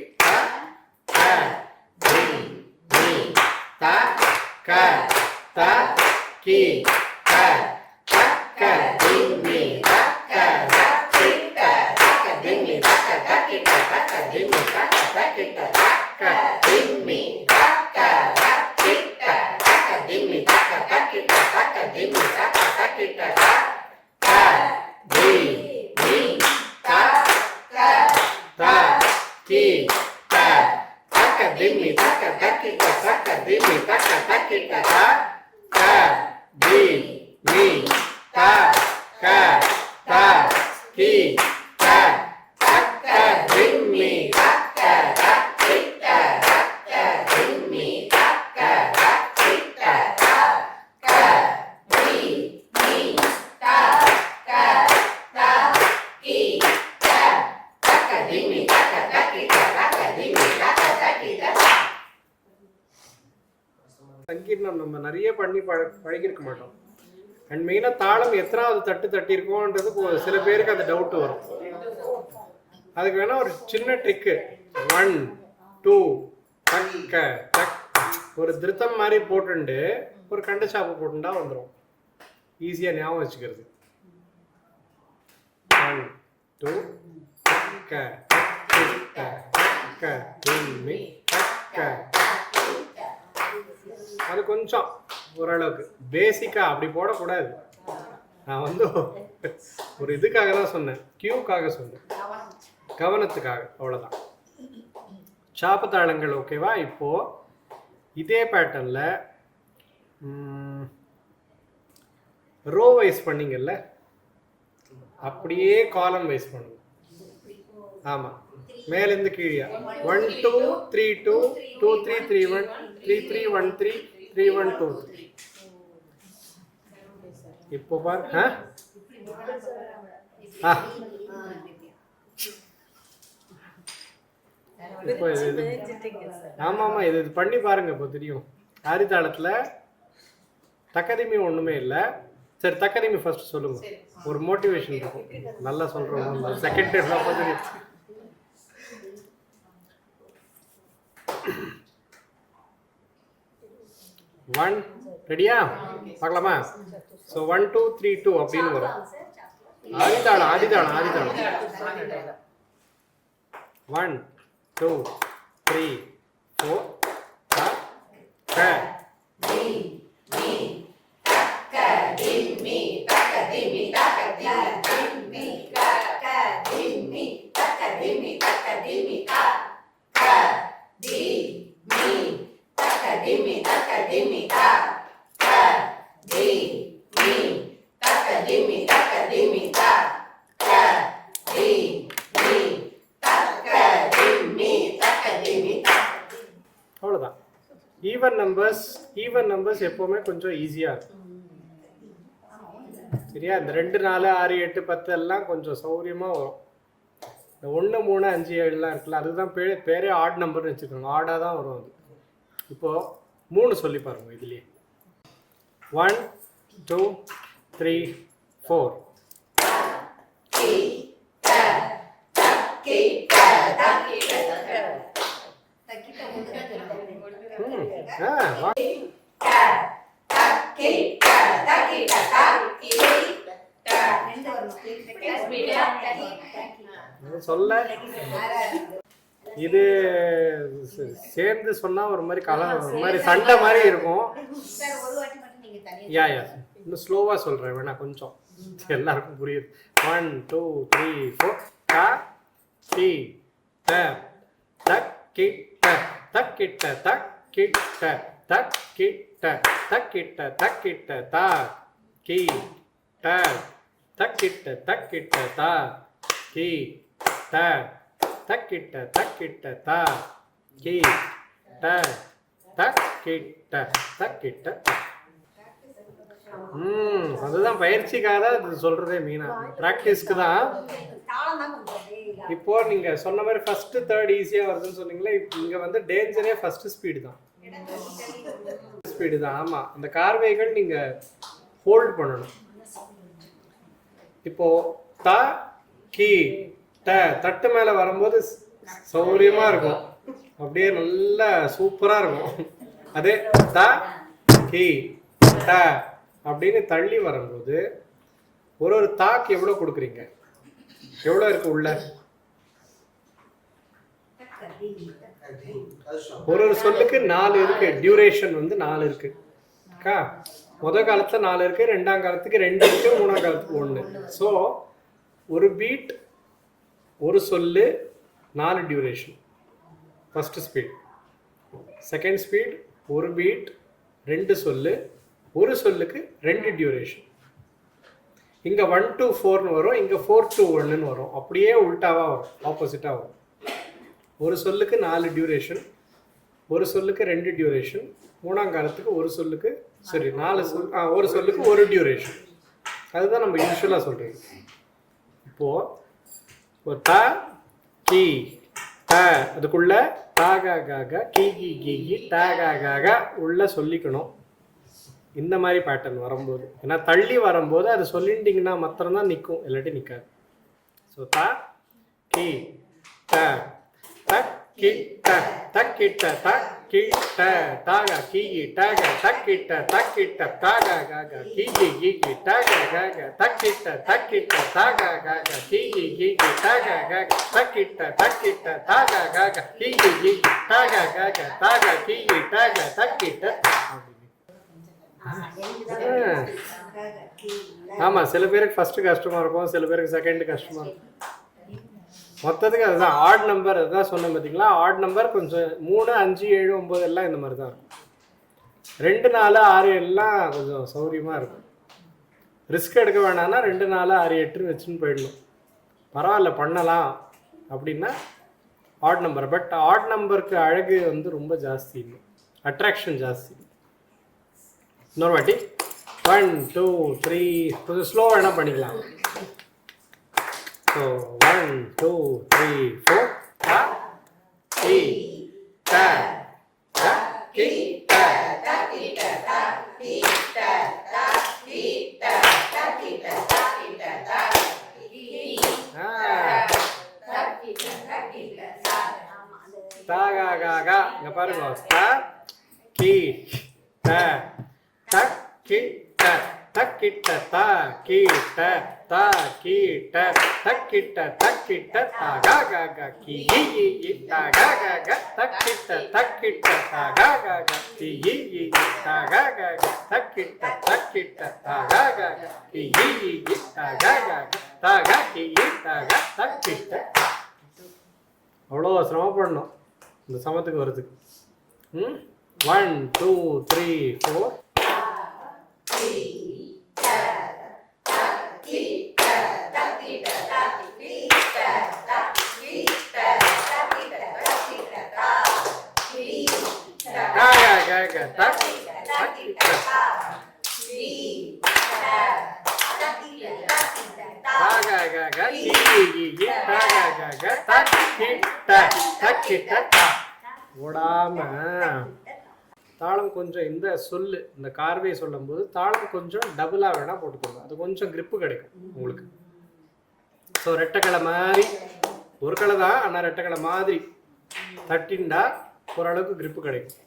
சங்கீர்ணம் நம்ம நிறைய பண்ணி பழகிருக்க மாட்டோம். அண்ட் மெயினாக தாளம் எத்தனாவது தட்டு தட்டியிருக்கோன்றது சில பேருக்கு அந்த டவுட் வரும். அதுக்கு வேணா ஒரு சின்ன ட்ரிக்கு, 1 2 தக்க தக், ஒரு திருத்தம் மாதிரி போட்டுண்டு ஒரு கண்ட சாப்பு போட்டுண்டா வந்துடும். ஈஸியாக ஞாபகம் வச்சுக்கிறது. 1 2 தக்க தக்க திம்மி தக்க. அது கொஞ்சம் ஓரளவுக்கு பேசிக்காக அப்படி போடக்கூடாது. நான் வந்து ஒரு இதுக்காக தான் சொன்னேன், கியூக்காக சொன்னேன், கவனத்துக்காக, அவ்வளோதான். சாப்பு தாளங்கள் ஓகேவா? இப்போது இதே பேட்டர்னில் ரோ வைஸ் பண்ணிங்கல்ல, அப்படியே காலம் வைஸ் பண்ணுங்க. ஆமாம், மேலேருந்து கீழே 1 2 3 2 2 3 3 1 3 3 1 3 3 1 2 3. இப்போ பாரு. இப்போ இது ஆமாம், இது பண்ணி பாருங்க, இப்போ தெரியும். ஆதிதாளத்தில் தக்கதிமி ஒன்றுமே இல்லை. சரி, தக்கதிமி ஃபர்ஸ்ட் சொல்லுங்க, ஒரு மோட்டிவேஷன் இருக்கும். நல்லா சொல்கிறோம். செகண்ட் தெரியும். ஒன் ரெடியா? பார்க்கலாமா? ஸோ 1 2 3 2 அப்படின்னு வரும். ஆதிதாளம் 1 2 3 4 அவ்வளோதான். ஈவன் நம்பர்ஸ் எப்போவுமே கொஞ்சம் ஈஸியாக இருக்கும். சரியா? இந்த 2 4 6 8 10 எல்லாம் கொஞ்சம் சௌரியமாக வரும். இந்த 1 3 5 7 இருக்குல்ல, அதுதான் பேரே ஆட் நம்பர்னு வச்சுக்கோங்க. ஆடாக தான் வரும் அது. இப்போது 3 சொல்லி பாருங்க இதுலேயே. 1 2 3 4. சொல்ல இது சேர்ந்து சொன்னா ஒரு மாதிரி ஒரு மாதிரி சண்டை மாதிரி இருக்கும். யா இன்னும் ஸ்லோவா சொல்றேன் வேணா கொஞ்சம் எல்லாருக்கும் புரியுது. 1 2 3 4 க கி ட தக் கி ட தக் கி ட தக் கி ட தக் கி ட தக் கி ட தக் கி ட தா கி ட தக் கி ட தக் கி ட தா கி ட தக் கி ட தக் கி ட தா கி ட தக் கி ட தக் கி ட. அதுதான் பயிற்சிக்காக தான் இது சொல்றதே மீனா, ப்ராக்டிஸ்க்கு தான். இப்போ நீங்க சொன்ன மாதிரி ஃபர்ஸ்ட் தேர்ட் ஈஸியா வருதுன்னு சொன்னீங்களே, இப்போ இங்க வந்து டேஞ்சரே ஃபர்ஸ்ட் ஸ்பீடு தான். ஸ்பீடு தான். ஆமா, அந்த கார்வைகள் நீங்க ஹோல்ட் பண்ணணும். இப்போ த கி ட தட்டு மேல வரும்போது சௌரியமா இருக்கும், அப்படியே நல்லா சூப்பரா இருக்கும். அதே த கி ட அப்படின்னு தள்ளி வரும்போது ஒரு தாக்கு எவ்வளோ கொடுக்குறீங்க, எவ்வளோ இருக்கு உள்ள? ஒரு சொல்லுக்கு 4 இருக்கு, டியூரேஷன் வந்து 4 இருக்கு. முதல் காலத்துல 4 இருக்கு, ரெண்டாம் காலத்துக்கு 2 இருக்கு, மூணாம் காலத்துக்கு 1. ஸோ ஒரு பீட் ஒரு சொல்லு 4 duration. First speed. Second speed ஒரு பீட் 2 சொல்லு, ஒரு சொல்லுக்கு 2 டியூரேஷன். இங்க 1 to 4ன்னு வரும், இங்க 4 to 1ன்னு வரும். அப்படியே உல்டாவா வரும், ஆப்போசிட்டா வரும். ஒரு சொல்லுக்கு 4 டியூரேஷன், ஒரு சொல்லுக்கு 2 டியூரேஷன், மூணாம் காலத்துக்கு ஒரு சொல்லுக்கு சரி 4 சொல் ஒரு சொல்லுக்கு 1 டியூரேஷன். அதுதான் நம்ம யூஸ்வலா சொல்றது. இப்போ த கி த அதுக்குள்ள தாகா காக கி கி கி கி தாகா காக உள்ள சொல்லிக்கணும். இந்த மாதிரி பேட்டர்ன் வரும்போது, ஏன்னா தள்ளி வரும்போது அது சொல்லிட்டீங்கன்னா மாத்திரம்தான் நிற்கும், இல்லாட்டி நிற்காது. ஸோ த கி ட தக் கி ட தக் கி ட தக் கி ட தாகா கி கி டக தக் கி ட தக் கி ட தாகா காக கி கி கி கி டக காக தக் கி ட தக் கி ட தாகா காக கி கி கி கி டக காக தக் கி ட தக் கி ட தாகா காக கி கி கி கி டக காக தாகா கி கி டக தக் கி ட. ஆமா, சில பேருக்கு ஃபர்ஸ்ட் கஷ்டமா இருக்கும், சில பேருக்கு செகண்ட் கஷ்டமா இருக்கும். மொத்தத்துக்கு அதுதான் ஆட் நம்பர். அதுதான் சொன்னேன் பார்த்தீங்களா, ஆட் நம்பர் கொஞ்சம் 3 5 7 9 எல்லாம் இந்த மாதிரி தான் இருக்கும். 2 4 6 எல்லாம் கொஞ்சம் சௌரியமா இருக்கும். ரிஸ்க் எடுக்க வேணாம்னா 2 4 6 8 வச்சுன்னு போயிடணும். பரவாயில்ல பண்ணலாம் அப்படின்னா ஆட் நம்பர். பட் ஆட் நம்பருக்கு அழகு வந்து ரொம்ப ஜாஸ்தி இல்லை, அட்ராக்ஷன் ஜாஸ்தி. இன்னொரு வாட்டி 1 2 3 கொஞ்சம் ஸ்லோவாக என்ன பண்ணிக்கலாம். ஸோ 1 2 3 4 த கி ட த கி ட த கி ட த கி ட த கி ட த கி ட த கி ட த தாகா காகா. இங்க பாருங்க, த கி ட தக் கி ட தக் கி ட த கி ட த கி ட தக் கி ட தக் கி ட தாகா காகா கி கி கி தாகா காகா தக் கி ட தக் கி ட தாகா காகா கி கி கி தாகா காகா தக் கி ட தக் கி ட தாகா காகா கி கி கி தாகா காகா தாகா கி கி தாகா தக் கி ட. அவ்வளோ சிரமப்படணும் இந்த சமத்துக்கு வரதுக்கு. 1 2 3 4 ஓடாம தாளம் கொஞ்சம் இந்த சொல்லு இந்த கார்வை சொல்லும் போது தாளம் கொஞ்சம் டபுளா வேணா போட்டுக்கோங்க, அது கொஞ்சம் கிரிப்பு கிடைக்கும் உங்களுக்கு. ஸோ ரெட்டைக்களை மாதிரி ஒரு களை தான், ஆனால் ரெட்டைக்களை மாதிரி தட்டின்டா ஓரளவுக்கு கிரிப்பு கிடைக்கும்.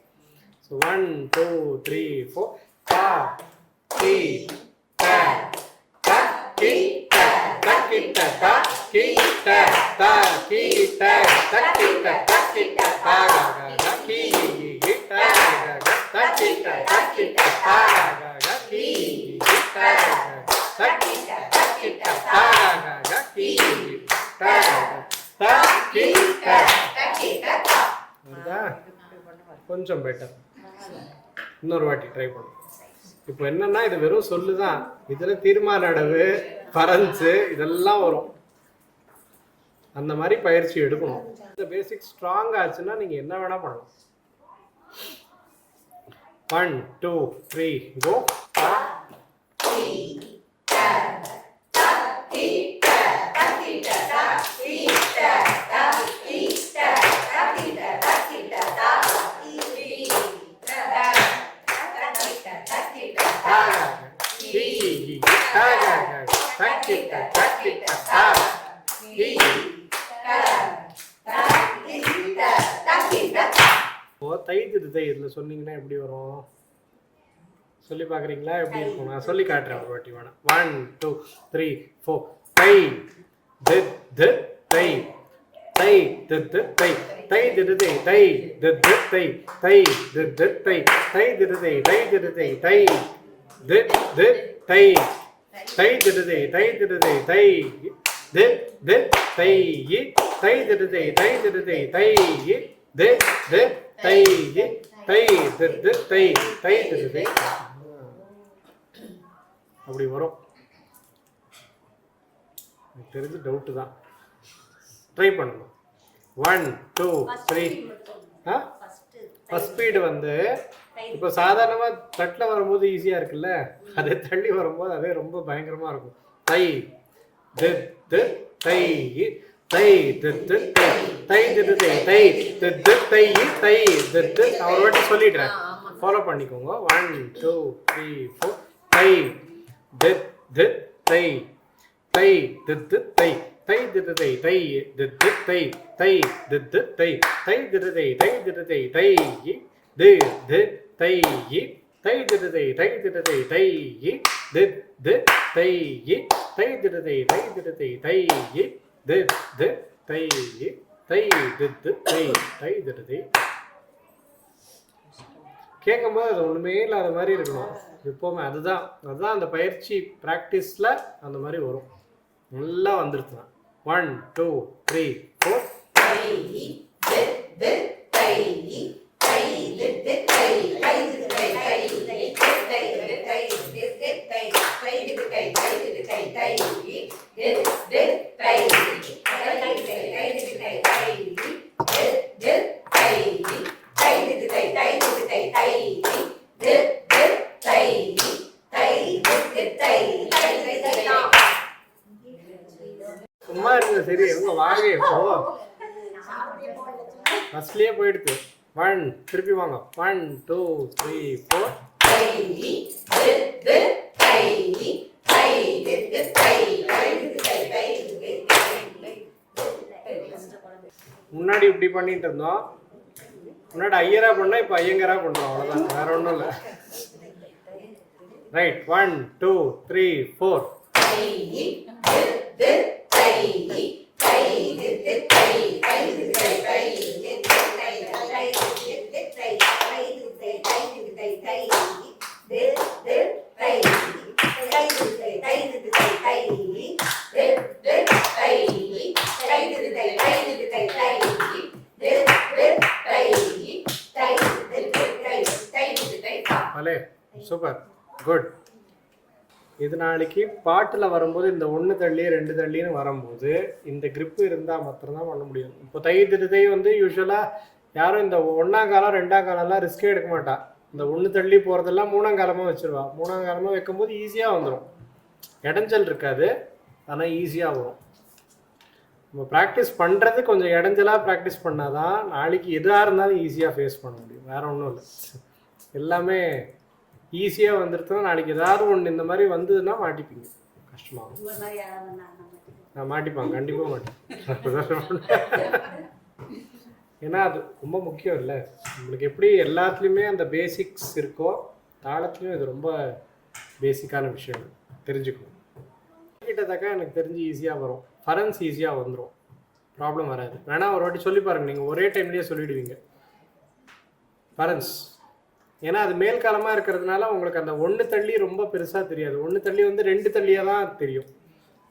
ஸோ 1 2 3 4 பா கி ட த கி ட ta ki ta ta ki ta ta ki ta ta ki ta ta ga ga ki ta ga ga ta ki ta ta ki ta ta ga ga ki ta ta ki ta ta ki ta ta ga ga ki ta ta ki ta ta ki ta கொஞ்சம் better. இன்னொரு வாட்டி try பண்ணும். இப்போ என்னன்னா இது வெறும் சொல்லுதான், இதுல தீர்மான அடவு பரன்ஸு இதெல்லாம் வரும். அந்த மாதிரி பயிற்சி எடுக்கணும். இந்த பேசிக் ஸ்ட்ராங் ஆச்சுன்னா நீங்க என்ன வேணா பண்ணலாம். 1 2 3 கோ. தை இதில் சொன்னீங்கன்னா எப்படி வரும் சொல்லி பார்க்குறீங்களா? எப்படி இருக்கும்? நான் சொல்லி காட்டுறேன் ஒரு வாட்டி வேணாம். 1 2 3 4 தை தித் தித் தை தை தித் தித் தை தை தித் தை தை தித் தித் தை தை தித் தித் தை தை தித் தை தை தித் தை தை தித் தித் தை தை தித் தை தை தித் தை தை தித் தித் தை தை தித் தை தை தித் தை தை தித் தித் தை தை தித் தித் தை தை தித் தை அப்படி வரும். எனக்கு தெரிஞ்சு டவுட்டு தான். ட்ரை பண்ணணும். 1 2 3 ஃபர்ஸ்ட் ஸ்பீடு வந்து இப்போ சாதாரணமாக தட்டில் வரும்போது ஈஸியாக இருக்குல்ல, அதே தள்ளி வரும்போது அதே ரொம்ப பயங்கரமாக இருக்கும். தை தித் தித் தை தை தித் தித் தை தை தித் தை தை தித் தித் தை தை தித் தித். நான் ஒரு வாட்டி சொல்லிடுறேன், ஃபாலோ பண்ணிக்கோங்க. 1 2 3 4 தை தித் தித் தை தை தித் தித் தை தை தித் தை தை தித் தித் தை தை தித் தித் தை தை தித் தை தை தித் தை தை தித் தித் தை தை தித் தை தை தித் தை தை தித் தித் தை தை தித் தை தை தித் தை தை தித் தித் தை தை தித் தித் தை தை தித் தை. கேட்கும்போது அது ஒன்றுமே இல்லாத மாதிரி இருக்கணும் எப்போவுமே. அதுதான் அந்த பயிற்சி ப்ராக்டிஸில் அந்த மாதிரி வரும். நல்லா வந்துருச்சுன்னா 1 2 3 4 சும்மா இருங்க. சரி எங்க வாங்க, இப்போ ஃபர்ஸ்ட்லயே போயிடுது. 1 திருப்பி வாங்க. 1 2 3 4 முன்னாடி இப்படி பண்ணிட்டு இருந்தோம். முன்னாடி ஐயரா பண்ணா இப்போ ஐயங்கரா பண்றோம். அவ்வளவுதான், வேற ஒன்றும் இல்லை. ரைட். 1 2 3 4 super, good. இது நாளைக்கு பாட்டில் வரும்போது இந்த 1 தள்ளி 2 தள்ளின்னு வரும்போது இந்த கிரிப்பு இருந்தால் மாத்திரம்தான் பண்ண முடியும். இப்போ தை திட்டத்தை வந்து யூஸ்வலாக யாரும் இந்த 1ஆம் காலம் 2ஆம் காலம்லாம் ரிஸ்கே எடுக்க மாட்டா. இந்த 1 தள்ளி போகிறதெல்லாம் 3ஆம் காலமாக வச்சுருவா. 3ஆம் காலமாக வைக்கும்போது ஈஸியாக வந்துடும். இடைஞ்சல் இருக்காது, ஆனால் ஈஸியாக வரும். நம்ம ப்ராக்டிஸ் பண்ணுறது கொஞ்சம் இடைஞ்சலாக ப்ராக்டிஸ் பண்ணால் தான் நாளைக்கு எதாக இருந்தாலும் ஈஸியாக ஃபேஸ் பண்ண முடியும். வேறு ஒன்றும் இல்லை, எல்லாமே ஈஸியாக வந்துருச்சுன்னா நாளைக்கு ஏதாவது ஒன்று இந்த மாதிரி வந்ததுன்னா மாட்டிப்பீங்க. கஷ்டமாகும். நான் மாட்டிப்பாங்க, கண்டிப்பாக மாட்டேன். ஏன்னா அது ரொம்ப முக்கியம் இல்லை. உங்களுக்கு எப்படி எல்லாத்துலேயுமே அந்த பேசிக்ஸ் இருக்கோ, தாளத்துலேயும் இது ரொம்ப பேசிக்கான விஷயம் தெரிஞ்சுக்கணும். தக்கிட்டதாக்கா எனக்கு தெரிஞ்சு ஈஸியாக வரும். ஃபரன்ஸ் ஈஸியாக வந்துடும், ப்ராப்ளம் வராது. வேணா ஒரு வாட்டி சொல்லி பாருங்கள், நீங்கள் ஒரே டைம்லேயே சொல்லிவிடுவீங்க ஃபரன்ஸ். ஏன்னா அது மேல் காலமாக இருக்கிறதுனால உங்களுக்கு அந்த ஒன்று தள்ளி ரொம்ப பெருசாக தெரியாது. ஒன்று தள்ளி வந்து 2 தள்ளியாக தான் தெரியும்.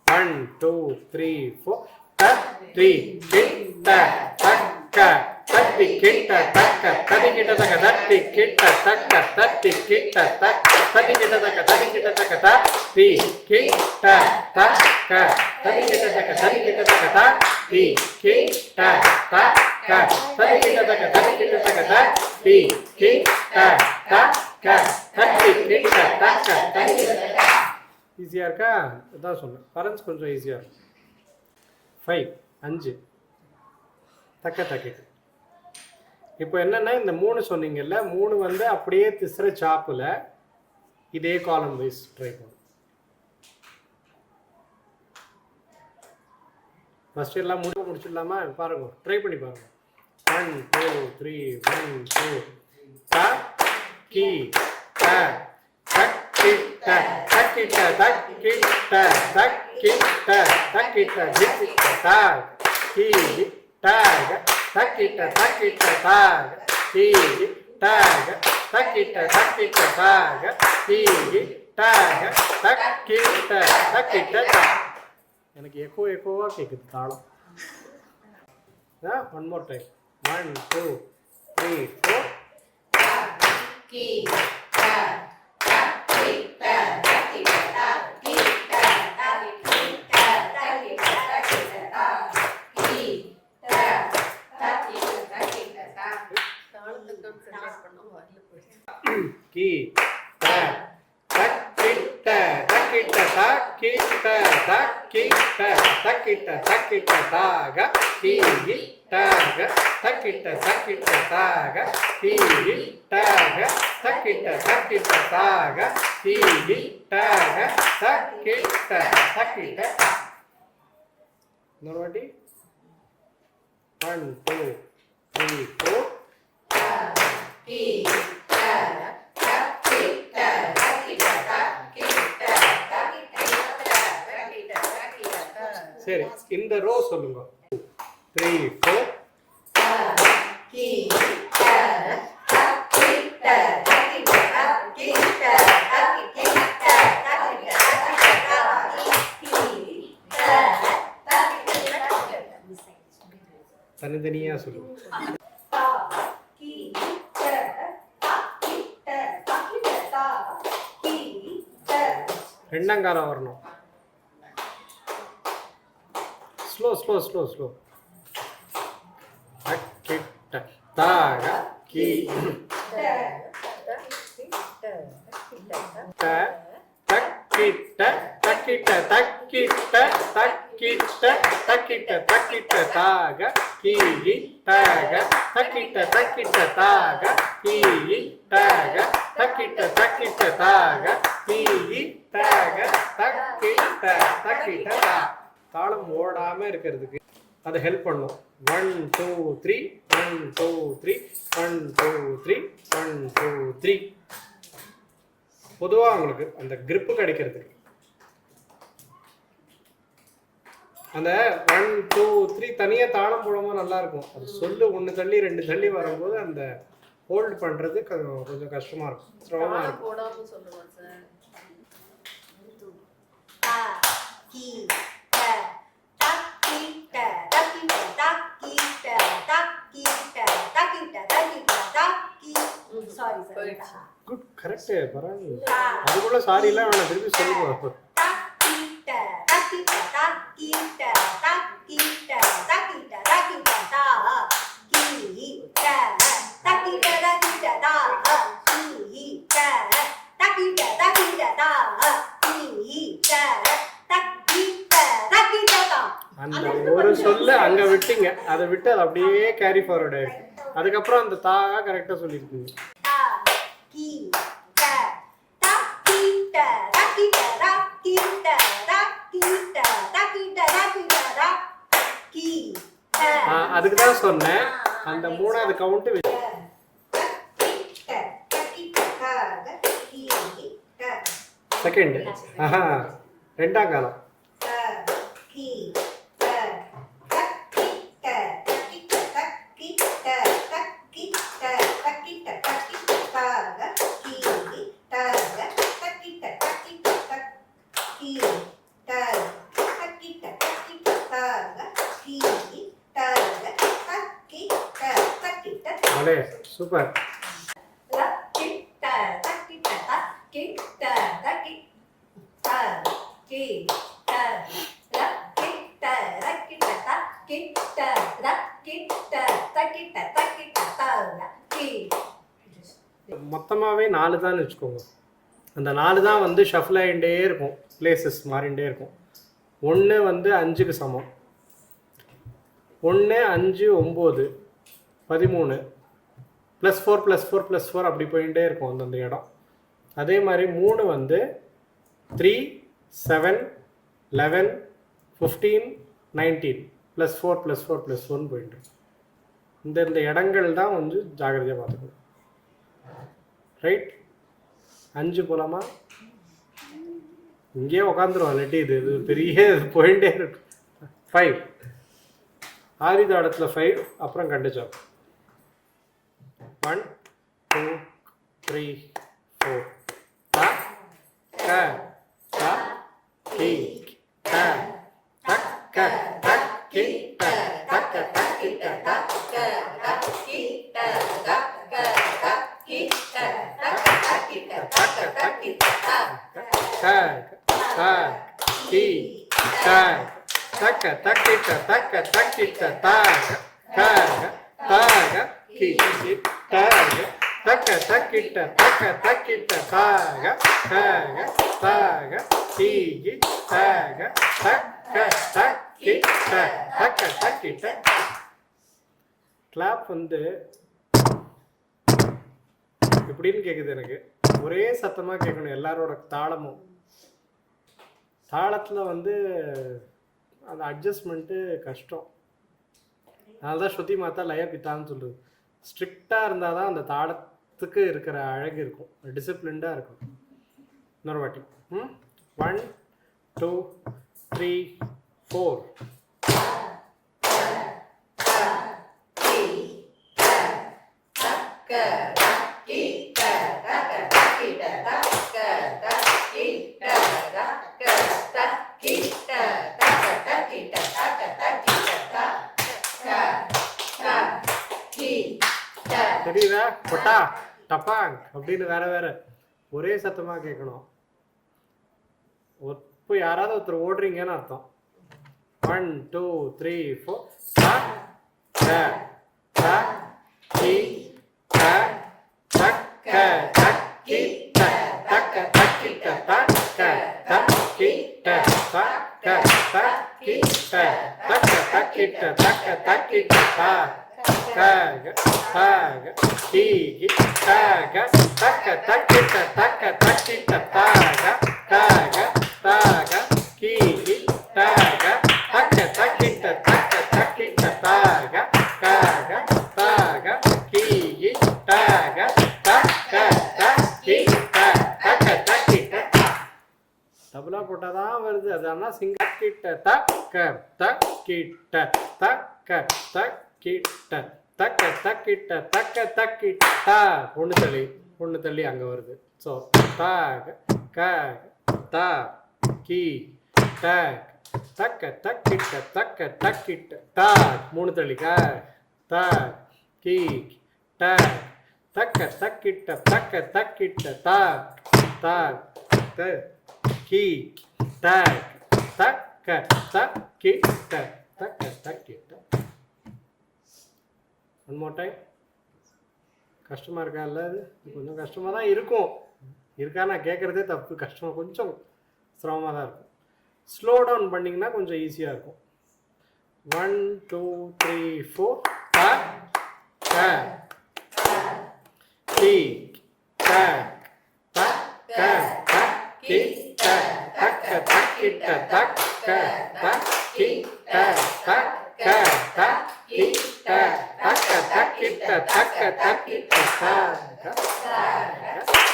1 2 3 4 3 கிட்ட தக்க தட்டி கிட்ட தக்க தட்டி கிட்ட தக்க தட்டி கிட்ட தக்க தட்டி கிட்ட தக்க தட்டி கிட்ட தக்க தட்டி கிட்ட தக்க தட்டி கிட்ட தக்க தட்டி கிட்ட தக்க தட்டி கிட்ட தக்க தட்டி கிட்ட தக்க தட்டி கிட்ட தக்க தட்டி கிட்ட தக்க தட்டி கிட்ட தக்க தட்டி கிட்ட தக்க தட்டி கிட்ட தக்க. ஈஸியாக இருக்கா? இதான் சொன்னேன், ஃபரன்ஸ் கொஞ்சம் ஈஸியாக இருக்கும். 5 5 தக்க தக்கிட்டு. இப்போ என்னென்னா இந்த 3 சொன்னீங்கல்ல, 3 வந்து அப்படியே திஸ்ர சாப்பில் இதே காலம் வைஸ் ட்ரை பண்ணும். ஃபஸ்ட்டு எல்லாம் முடிச்சிடலாமா? பாருங்க, ட்ரை பண்ணி பாருங்க. 1 2 3 1 2 த கி த தக்கிட்ட தக்கிட்ட தக்கிட்ட தக்கிட்ட தக்கிட்ட ஜிக்கிட்ட தாக் கி டாக் தக்கிட்ட தக்கிட்ட தாக் கி டாக் தக்கிட்ட தக்கிட்ட தாக் கி டாக் தக்கிட்ட தக்கிட்ட தாக். எனக்கு எக்கோவாக கேட்குது தாளம். One more time. 1 2 3 4 கி ட தக்கிட்ட தக்கிட்ட தக்கிட்ட தக்கிட்ட தக்கிட்ட தக்கிட்ட தாக கி டாக தக்கிட்ட தக்கிட்ட தாக கி டாக தக்கிட்ட தக்கிட்ட தாக கி டாக தக்கிட்ட தக்கிட்ட. இன்னொரு வாட்டி. 1 2 3 4 சரி, இந்த ரோ சொல்லுங்க. 3 4 தனித்தனியா சொல்லுங்க. ரெண்டாங்காலம் வரணும். Slow slow slow slow. தக்கிட்ட தாக கி தக்கிட்ட தக்கிட்ட தக்கிட்ட தக்கிட்ட தக்கிட்ட தக்கிட்ட தாக கி டாக தக்கிட்ட தக்கிட்ட தாக கி டாக தக்கிட்ட தக்கிட்ட தாக கி டாக தக்கிட்ட தக்கிட்ட. தாளம் ஓடாம இருக்கிறதுக்கு அதை ஹெல்ப் பண்ணும். 1 2 3 1 2 3 1 2 3 1 2 3. பொதுவாக உங்களுக்கு அந்த grip கிடைக்கிறதுக்கு அந்த 1 2 3 தனியாக தாளம் போடும்போது நல்லா இருக்கும். அது சொல்லு 1 தள்ளி 2 தள்ளி வரும்போது அந்த ஹோல்ட் பண்ணுறது கொஞ்சம் கஷ்டமாக இருக்கும், சிரமமாக இருக்கும். குட், கரெக்ட், பரவாயில்ல. அதுக்குள்ள சாரி எல்லாம் வேணாம், திருப்பி சொல்லுவோம். அந்த ஒரு சொல்ல அங்க விட்டீங்க, அதை விட்டு அதை அப்படியே கேரி ஃபார்வர்ட் ஆயிருக்கு. அதுக்கப்புறம் அந்த தாகா கரெக்டா சொல்லியிருக்கீங்க. அதுக்கு தான் சொன்னேன் அந்த 3வது கவுண்ட். செகண்ட், ரெண்டாம் காலம் கி ட தக்கி ட தக்கி ட தக்கி ட தக்கி ட தக்கி ட தக்கி ட கி ட தக்கி ட தக்கி ட தக்கி ட தக்கி ட தக்கி ட கி ட தக்கி ட தக்கி ட அலே சூப்பர். தக்கி ட தக்கி ட தக்கி ட தக்கி ட கி ட தக்கி ட தக்கி ட தக்கி ட தக்கி ட தக்கி ட தக்கி ட கி. மொத்தமாகவே 4 தான் வச்சுக்கோங்க. அந்த 4 தான் வந்து ஷஃபில் ஆகிட்டே இருக்கும், பிளேசஸ் மாறிண்டே இருக்கும். 1 வந்து 5க்கு சமம், 1 5 9 13 +4 +4 +4 அப்படி போயிட்டே இருக்கும் அந்தந்த இடம். அதே மாதிரி 3 வந்து 3 7 11 15 19 +4 +4 +1 போயிட்டு இந்த இடங்கள் தான் வந்து ஜாகிரதையாக பார்த்துக்கணும். ரைட்? 5 போலாமா? இங்கேயே உட்காந்துரும் இல்லாட்டி இது பெரிய போயிட்டே இருக்கும். 5 ஆதி தாளத்தில் 5, அப்புறம் கண்டுச்சோம். 1 2 3 4 த க த கி ட தக் க தக் கி ட தக் க தக் கி ட தக் க தக் கி ட தக் க தக் கி ட தக் க தக் கி ட தக் க தக் கி ட க த கி ட தக் க தக் கி ட தக் க தக் கி ட த க த கி ட தக்க தக்கிட்ட தக்க தக்கிட்ட தாக தாக தாக கீகி தாக தக்க தக்கிட்ட தக்க தக்கிட்ட. கிளாப் வந்து எப்படின்னு கேட்குது எனக்கு. ஒரே சத்தமாக கேட்கணும் எல்லாரோட தாளமும். தாளத்தில் வந்து அந்த அட்ஜஸ்ட்மெண்ட்டு கஷ்டம். அதனால தான் ஸ்ருதி மாத்தா லய பித்தான்னு சொல்லுது. ஸ்ட்ரிக்டாக இருந்தால் தான் அந்த தாளத்துக்கு இருக்கிற அழகு இருக்கும், டிசிப்ளின்டாக இருக்கும். இன்னொரு வாட்டி 1 2 3 4 தெரியுதா? கொட்டா டப்பாங் அப்படின்னு வேற வேற ஒரே சத்தமாக கேட்கணும். இப்போ யாராவது ஒருத்தர் ஓடுறீங்கன்னு அர்த்தம். 1 2 3 4 த த கி த தக்க தக்கி த தக்க தக்கி த தக்க தக்கி த தக்க தக்கி த தக்க தக்கி த தக்க தக்கி த தாக தாக கீகி தாக தக்க தக்கிட்ட தக்க தக்கிட்ட தாக தாக தாக கீகி தாக தக்க தக்கிட்ட தக்க தக்கிட்ட தாக தாக தாக கீகி தாக தக்க தக்கிட்ட தக்க தக்கிட்ட. டபுளா போட்டாதான் வருது. அதனால சிங்கிள் கிட்ட தக்க தக்கிட்ட தக்க தக்கிட்ட தக்க தக்கிட்ட தக்க தக்கிட்ட ஒன்று தள்ளி அங்கே வருது. ஸோ தாக க த கி டக் தக்க தக்கிட்ட தக்க தக்கிட்ட த 3 தள்ளி க த கி டக் தக்க தக்கிட்ட தக்க தக்கிட்ட த த த கி டக் தக்க தக்கிட்ட தக்க தக்கிட்ட. One more time. கஷ்டமாக இருக்கா? இல்லை, அது கொஞ்சம் கஷ்டமாக தான் இருக்கும். இருக்கா? நான் கேட்குறதே தப்பு. கஷ்டமாக கொஞ்சம் சிரமமாக தான் இருக்கும். ஸ்லோ டவுன் பண்ணிங்கன்னா கொஞ்சம் ஈஸியாக இருக்கும். 1 2 3 4 த க கி ட த க த கி ட தக்க தக்கிட்ட தக்க த கி ட தக்க த கி ட தக்க தக்கிட்ட தக்க தக்கிட்ட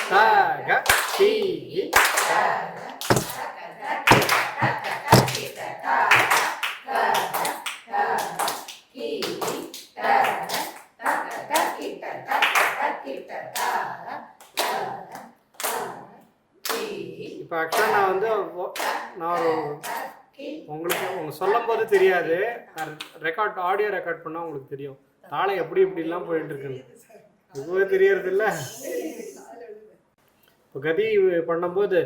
தாக கி நான் உங்களுக்கு சொல்லும் போது தெரியாது, ஆடியோ ரெக்கார்ட் பண்ணால் உங்களுக்கு தெரியும் தாளம் எப்படி இப்படிலாம் போயிட்டு இருக்குன்னு. இப்போவே தெரியறது இல்லை. இப்போ கதி பண்ணும்போது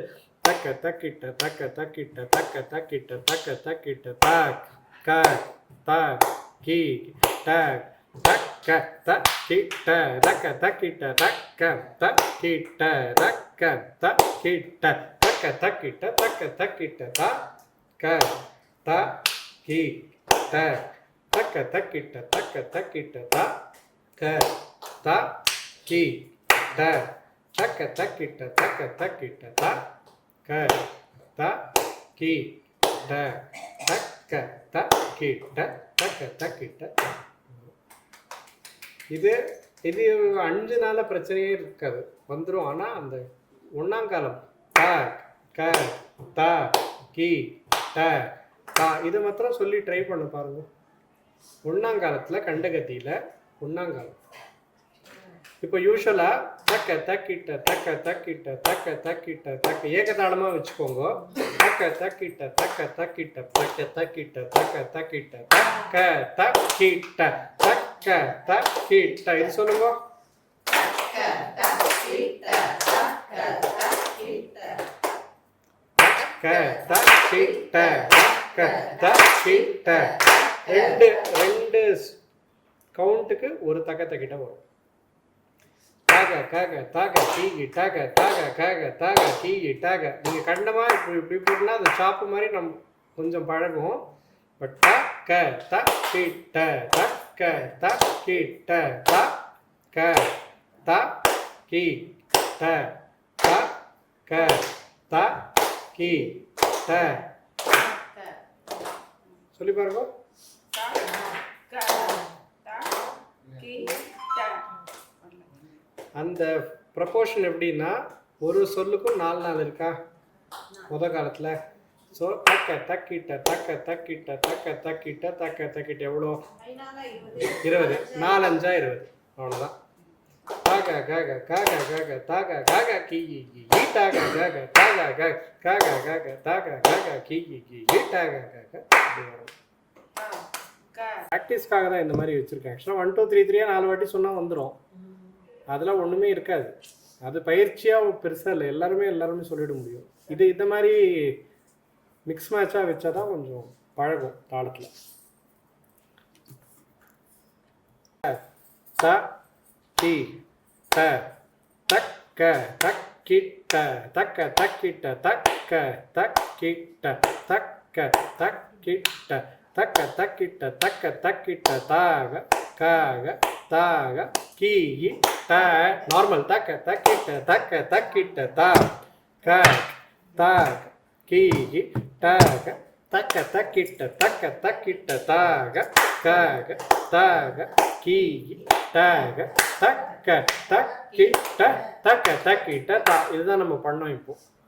தக்க தக்கிட்ட தக்க தக்கிட்ட தக்க தக்கிட்ட தக்க தக்கிட்ட தக் க த கி டக் தக்க தக்கிட்ட தக்க தக்கிட்ட தக்க தக்கிட்ட தக்க தக்கிட்ட தக்க தக்கிட்ட தக்க தக்கிட்ட த க த கி ட தக்க தக்கிட்ட தக்க தக்கிட்ட த க த கி ட தக்க தக்கிட்ட தக்க தக்கிட்ட த க த கி ட தக்க தக்கிட்ட தக்க தக்கிட்ட. இது 5 நாள பிரச்சனையே இருக்காது, வந்துடும். ஆனால் அந்த ஒன்னாங்காலம் த க த கி ட த இது மாத்திரம் சொல்லி ட்ரை பண்ண பாருங்க. ஒன்னாங்காலத்தில் கண்டகத்தியில் ஒன்னாங்காலம். இப்போ யூஸ்வலாக தக்க தக்கிட்ட தக்க தக்கிட்ட தக்க தக்கிட்ட தக்க ஏகதாளமாக வச்சுக்கோங்க. தக்க தக்கிட்ட தக்க தக்கிட்ட தக்க தக்கிட்ட தக்க தக்கிட்ட தக்க தக்கிட்ட தக்க தக்கிட்ட. இது சொல்லுங்க. தக்க தக்கிட்ட தக்க தக்கிட்ட. ரெண்டு கவுண்ட்டுக்கு ஒரு தக்க தக்கிட்ட வரும். தாக காக தாக கீகி டாக தாக காக தாக கீகி டாக. நீங்கள் கண்டமாக இப்படி போட்டுனா அது சாப்பு மாதிரி நம்ம கொஞ்சம் பழகும். பட் த க த கிட்ட த க த கிட்ட த க த கி ட த க த கி ட. சொல்லி பாருங்க. அந்த ப்ரப்போர்ஷன் எப்படின்னா ஒரு சொல்லுக்கும் 4 நாள் இருக்கா முத காலத்தில். ஸோ தக்க தக்கிட்ட தக்க தக்கிட்ட தக்க தக்கிட்ட தக்க தக்கிட்ட எவ்வளோ? 20. 4 5 20. அவ்வளோதான். காக காக காக காக தாக காக கீ ஈட்டாக காக தாக காக காக காக தாக காக கீ ஈட்டாக காக. ப்ராக்டிஸ்க்காக தான் இந்த மாதிரி வச்சுருக்கேன். ஆக்சுவலாக 1 2 3 3 4 வாட்டி சொன்னால் வந்துடும். அதெல்லாம் ஒன்றுமே இருக்காது. அது பயிற்சியாக பெருசாக இல்லை, எல்லாருமே சொல்லிட முடியும். இந்த மாதிரி மிக்ஸ் மேட்சாக வச்சா தான் கொஞ்சம் பழகும் தாளத்தில். த தி த தக்க தக்கிட்ட தக்க தக்கிட்ட தக்க தக்கிட்ட தக்க தக்கிட்ட தக்க தக்கிட்ட தக்க தக்கிட்ட தாக காக தாக கீ ட. நார்மல் தக்க தக்கிட்ட தக்க தக்கிட்ட தா க தாக கீ டாக தக்க தக்கிட்ட தக்க தக்கிட்ட தாக காக தாக கீ டாக தக்க தக்கிட்ட தக்க தக்கிட்ட தா. இதுதான் நம்ம பண்ணோம்.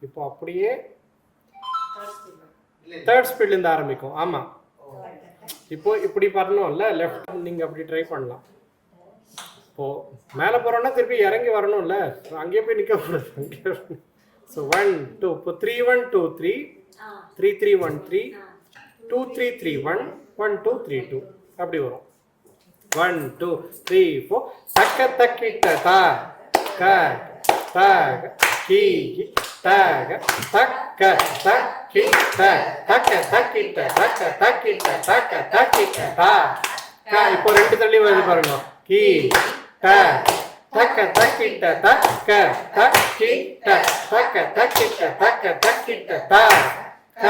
இப்போ அப்படியே தேர்ட் ஸ்பீட்லேருந்து ஆரம்பிக்கும். ஆமாம், இப்போ இப்படி பண்ணோம்ல லெஃப்ட், நீங்கள் அப்படி ட்ரை பண்ணலாம். இப்போது மேலே போகிறோன்னா திருப்பி இறங்கி வரணும்ல, அங்கேயே போய் நிற்கக்கூடாது. அங்கேயே. ஸோ 1 2 இப்போ 3 1 2 3 3 3 1 3 2 3 3 1 1 2 3 2 அப்படி வரும். 1 2 3 4 தக்க தக்கிட்ட தா க தாக கீ டாக தக்க தக்கிட்ட தக்க தக்கிட்ட தக்க தக்கிட்ட தக்க தக்கிட்ட தா க. இப்போ 2 தள்ளி வருது பாருங்க. கீ ட தக்க தக்கிட்ட தக்க தக்கிட்ட தக்க தக்கிட்ட தக்க தக்கிட்ட தா க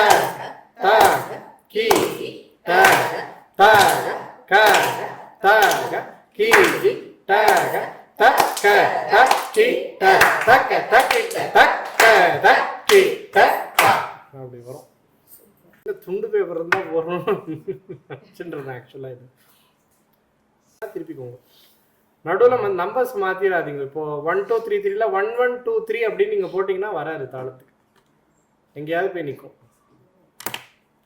தாக கீ டாக தாக காக தாக கீ டாக தக்க தக்கிட்ட தக்க தக்கிட்ட தக்க தக்கிட்ட தா. அப்படி வரும். துண்டு பேப்பர் இருந்தால் வரணும்னு ஆக்சுவலாக இது திருப்பிக்கோங்க. நடுவில் நம்பர்ஸ் மாற்றிடாதீங்க. இப்போது 1 2 3 3 1 1 2 3 அப்படின்னு நீங்கள் போட்டிங்கன்னா வராது தாளத்துக்கு, எங்கேயாவது போய் நிற்கும்.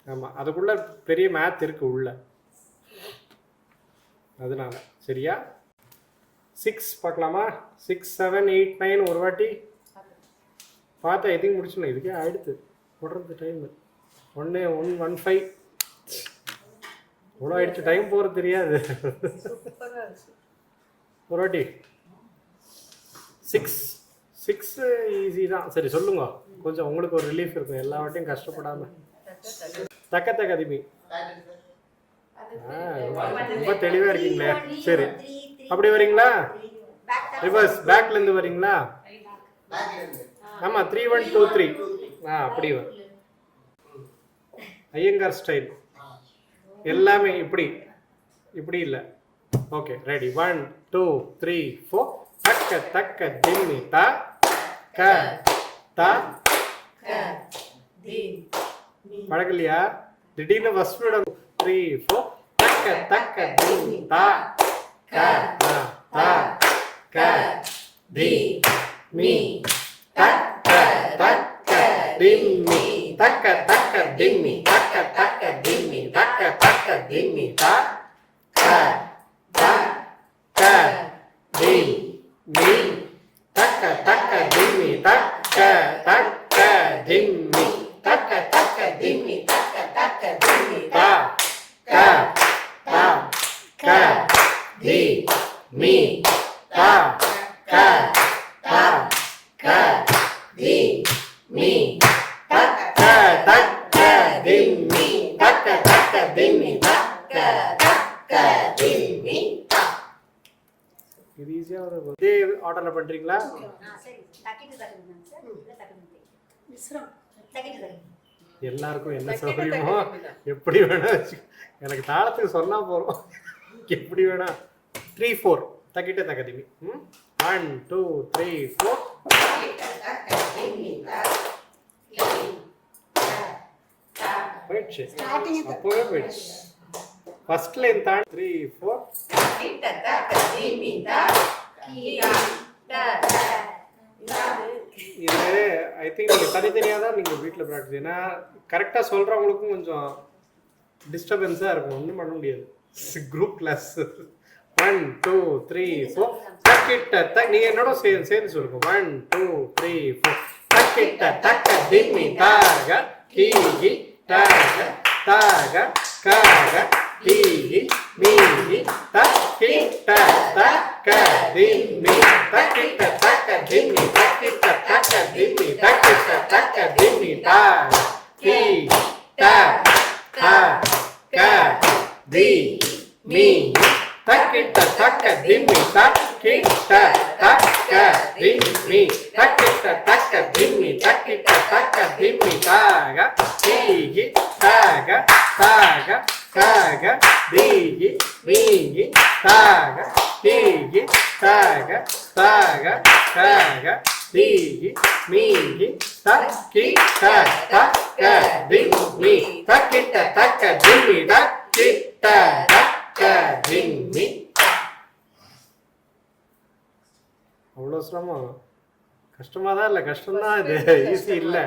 ஆமாம், அதுக்குள்ளே பெரிய மேத் இருக்குது உள்ள, அதனால. சரியா? 6 பார்க்கலாமா? 6 7 8 9 ஒரு வாட்டி பார்த்தா எதையும் முடிச்சுடலாம். இதுக்கே ஆயிடுத்து போடுறது டைம். 1:15 இவ்வளோ ஆயிடுச்சு, டைம் போகிறது தெரியாது. ஒரு வாட்டி 6 ஈஸி தான். சரி சொல்லுங்க, கொஞ்சம் உங்களுக்கு ஒரு ரிலீஃப் இருக்கும் எல்லா வாட்டியும் கஷ்டப்படாம. தக்க திமி. ரொம்ப தெளிவாக இருக்கீங்களே. சரி அப்படி வரீங்களா? ரிவர்ஸ் பேக்லேருந்து வரீங்களா? ஆமாம் 3 1 2 3. அப்படி வரும் ஐயங்கார் ஸ்டைல். எல்லாமே இப்படி இல்லை. Okay ready. 1 2 3 4. தக்க திம்மி தா க தா. பழகலையா? திடீர்னு ஃபர்ஸ்ட் விட 3 4. தக்க திம்மி தா க தா க தி மீ தக்க திம்மி தக்க திம்மி தக்க திம்மி தக்க திம்மி தா க தி மீ தக்க திம்மி தக்க திம்மி தக்க திம்மி தக்க திம்மி தா க தி மீ தா க தி மீ தக்க திம்மி திம்மி தக்க திம்மி. இது ஈஸியாக ஒரு இதே ஆர்டரில் பண்ணுறீங்களா? எல்லாருக்கும் என்ன சௌகரியமோ எப்படி வேணா வச்சு, எனக்கு தாளத்துக்கு சொன்னால் போகிறோம். எப்படி வேணா 3 4 தக்கிட்ட தக்கதிமி. 1 2 3 4. போயிடுச்சு, அப்போவே போயிடுச்சு. ஃபர்ஸ்ட் லைன் தான் 3 4. இது ஐ திங்க் நீங்கள் தனித்தனியாக தான் நீங்கள் வீட்டில் ப்ராக்டிஸ். ஏன்னா கரெக்டாக சொல்கிறவங்களுக்கும் கொஞ்சம் டிஸ்டர்பன்ஸாக இருக்கும், ஒன்றும் பண்ண முடியாது. Group class. 1 2 3 4. தக்கிட்ட நீங்கள் என்னோட சேர்ந்து சொல்லுங்க. 1 2 3 4. தக்கிட்ட தக்க திம்மி தாக கீகி தாக தாக காக கீகி மீகி தக்கிட்ட தக்க திம்மி தக்கிட்ட தக்க திம்மி தக்கிட்ட தக்க திம்மி தக்கிட்ட தக்க திம்மி தாக கீ ட க க தி மீ தக்கிட்ட தக்க திம்மி தக்கிட்ட தக்க திம்மி தக்கிட்ட தக்க திம்மி தக்கிட்ட தக்க திம்மி தாக கீகி தாக தாக காக தீகி மீகி தாக கீகி தாக தாக காக தீகி மீகி தக்கி தக்க திம்மி தக்கிட்ட தக்க திம்மி தக்கிட்ட தக்க திம்மி. அவ்வளோ சிரமம். கஷ்டமாக தான் இல்லை, கஷ்டம்தான். இது ஈஸி இல்லை.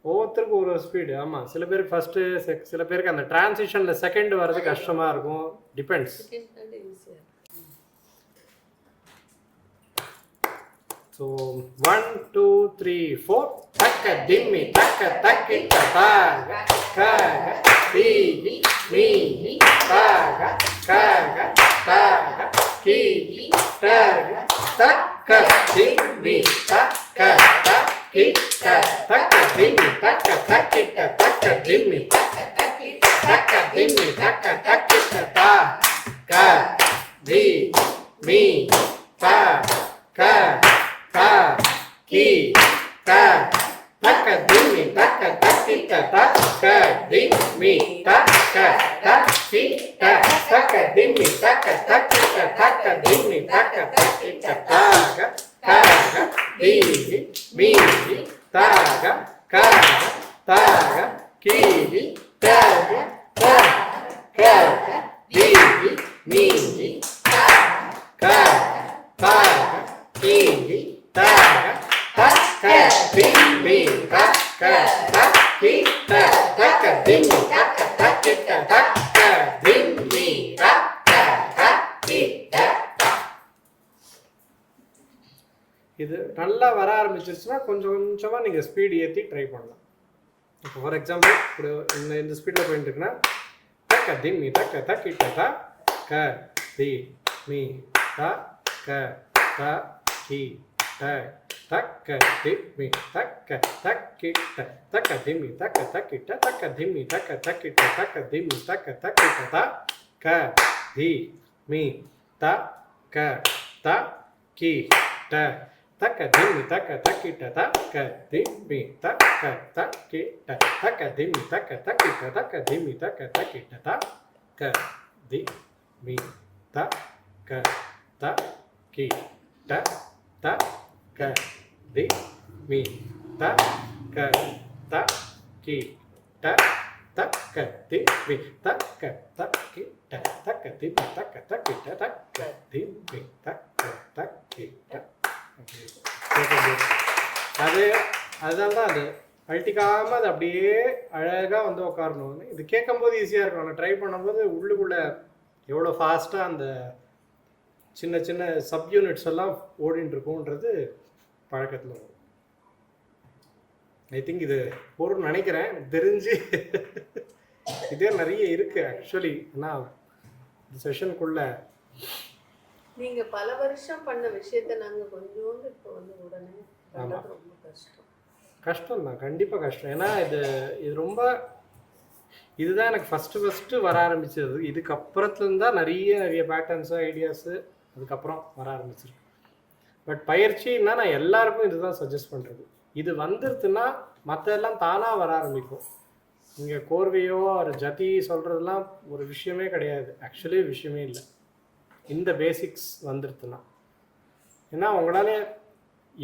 ஒவ்வொருத்தருக்கும் ஒரு ஸ்பீடு. ஆமாம், சில பேருக்கு ஃபஸ்ட்டு, சில பேருக்கு அந்த டிரான்சிஷனில் செகண்ட் வர்றது கஷ்டமாக இருக்கும். டிபெண்ட்ஸ். ஸோ 1 2 3 4. தக்க திம்மி தக்க தக்கிட்ட தாக காக தீகி மீகி தாக காக தாக கீகி தாக தக்க திம்மி தக்க தக்கிட்ட தக்க திம்மி தக்க தக்கிட்ட தக்க திம்மி தக்க திம்மி தக்க தக்கிட்ட தா க தி மீ தா க தா கி தா தக்க திம்மி தக்க தக்கிட்ட தக்க திம்மி தக்க தக்கிட்ட தக்க திம்மி தக்க தக்கிட்ட தக்க திம்மி தக்க தக்கிட்ட தாக காக தீகி மீகி தாக காக தாக கீகி தாக காக தீகி மீகி காக தாக கீகி தாக தக்க திம்மி தக்க தக்கிட்ட தக்க திம்மி தக்க தக்கிட்ட தக்க திம்மி தக்க தக்கிட்ட. இது நல்லா வர ஆரம்பிச்சிருச்சுன்னா கொஞ்சம் கொஞ்சமாக நீங்கள் ஸ்பீடு ஏற்றி ட்ரை பண்ணலாம். இப்போ ஃபார் எக்ஸாம்பிள் இப்படி இந்த ஸ்பீடில் போயிட்டு இருக்குன்னா தக்க திம்மி தக்க தக்கிட்ட த க தி மீ த க த கி ட தக்க திம்மி தக்க தக்கிட்ட தக்க திம்மி தக்க தக்கிட்ட தக்க திம்மி தக்க தக்கிட்ட தக்க திம்மி தக்க தக்கிட்ட த க தி மீ த க த கி ட தக்க திம்மி தக்க தக்கிட்ட தக்க திம்மி தக்க தக்கிட்ட தக்க திம்மி தக்க தக்கிட்ட தக்க திம்மி தக்க தக்கிட்ட தக்க திம்மி தக்க தக்கிட்ட தக்க திம்மி தக்க தக்கிட்ட தக்க திம்மி தக்க தக்கிட்ட தக்க திம்மி தக்க தக்கிட்ட தக்க திம்மி தக்க தக்கிட்ட அதுதான் தான் அது அழட்டிக்காமல் அது அப்படியே அழகாக வந்து உட்காரணும். இது கேட்கும்போது ஈஸியாக இருக்கும், ஆனால் ட்ரை பண்ணும்போது உள்ளுக்குள்ளே எவ்வளோ ஃபாஸ்ட்டாக அந்த சின்ன சின்ன சப்யூனிட்ஸ் எல்லாம் ஓடின்னு இருக்கும்ன்றது பழக்கத்தில் வரும். ஐ திங்க் இது பொருள் நினைக்கிறேன், எனக்கு தெரிஞ்சு இதே நிறைய இருக்குது ஆக்சுவலி. ஆனால் இந்த செஷனுக்குள்ளே நீங்க பல வருஷம் பண்ண விஷயத்தை நாங்க கொஞ்சோண்டு இப்போ வந்து உடனே பண்றது ரொம்ப கஷ்டம் தான், கண்டிப்பாக கஷ்டம். ஏன்னா இது ரொம்ப இதுதான் எனக்கு ஃபஸ்ட்டு வர ஆரம்பிச்சது. இதுக்கப்புறத்துலேருந்து தான் நிறைய பேட்டர்ன்ஸு ஐடியாஸு அதுக்கப்புறம் வர ஆரம்பிச்சிருக்கு. பட் பயிற்சின்னா நான் எல்லாருக்கும் இதுதான் சஜஸ்ட் பண்ணுறது. இது வந்துருதுன்னா மற்றெல்லாம் தானாக வர ஆரம்பிக்கும். இங்கே கோர்வையோ ஒரு ஜதி சொல்கிறதுலாம் ஒரு விஷயமே கிடையாது, ஆக்சுவலி விஷயமே இல்லை. இந்த பேசிக்ஸ் வந்துடுதுன்னா ஏன்னா உங்களால்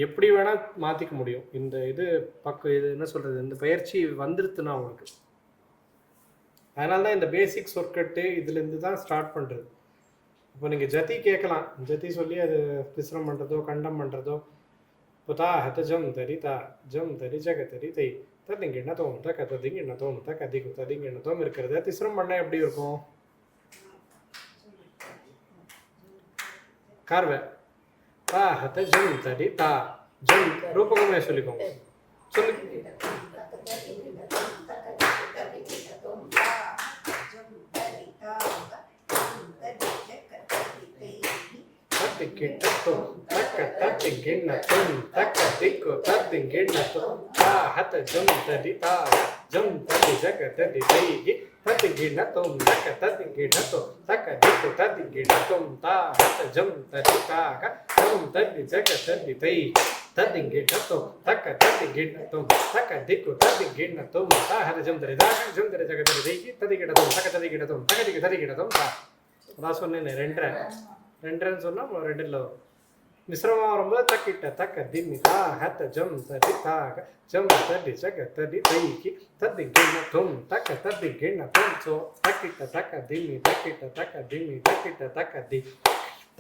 எப்படி வேணால் மாற்றிக்க முடியும். இந்த இது இது என்ன சொல்கிறது, இந்த பயிற்சி வந்துடுதுன்னா உங்களுக்கு. அதனால தான் இந்த பேசிக்ஸ் ஒர்க்கட்டு இதுலேருந்து தான் ஸ்டார்ட் பண்ணுறது. இப்போ நீங்கள் ஜதி கேட்கலாம், ஜதி சொல்லி அது திஸ்ரம் பண்ணுறதோ கண்டம் பண்ணுறதோ. இப்போ தா ஹத்த ஜம் தரி தா ஜம் தரி ஜக தரி தை ததிங்க எண்ணத்தோம் தக்க ததிங்க எண்ணத்தோம் தக்க திக்கு ததிங்க எண்ணத்தோம் இருக்கிறத திஸ்ரம் பண்ணால் எப்படி இருக்கும்? கார்வை தா ஹத்த ஜம் தரி தா ஜம் ரூபகமே சொல்லிக்கோங்க. சொல்லு கிட்டத்தும் தக்க தத்திங்கிண்ணத்தும் தக்க திக்கு தத்திங்கிண்ணத்தும் தா ஹத ஜம் ததி தா ஜம் ததி ஜக ததி தைகி தத்திங்கிண்ணத்தும் தக்க தத்திங்கிண்ணத்தும் தக்க திக்கு தத்திங்கிண்ணத்தும் தா ஹத ஜம் ததி தாக ஜம் ததி ஜக ததி தை தத்திங்கிண்ணத்தும் தக்க தத்திங்கிண்ணத்தும் தக்க திக்கு தத்திங்கிண்ணத்தும் தா ஹத ஜம் ததி தாக ஜம் ததி ஜக ததி தைகி ததிகிண்ணத்தும் தக்க ததிகிண்ணத்தும் தக்க திக்கு ததிகிண்ணத்தும் தா. அதான் சொன்னேன் ரெண்டுன்னு சொன்னால் ரெண்டில் வரும். மிஸ்ரமாக வரும்போது தக்கிட்ட தக்க திம்மி தா ஹத்த ஜம் தடி தாக ஜம் தடி ஜக தடி தைக்கி தத்தி கிண்ண தும் தக்க தத்தி கிண்ண தும். ஸோ தக்கிட்ட தக்க திம்மி தக்கிட்ட தக்க திம்மி தக்கிட்ட தக்க தி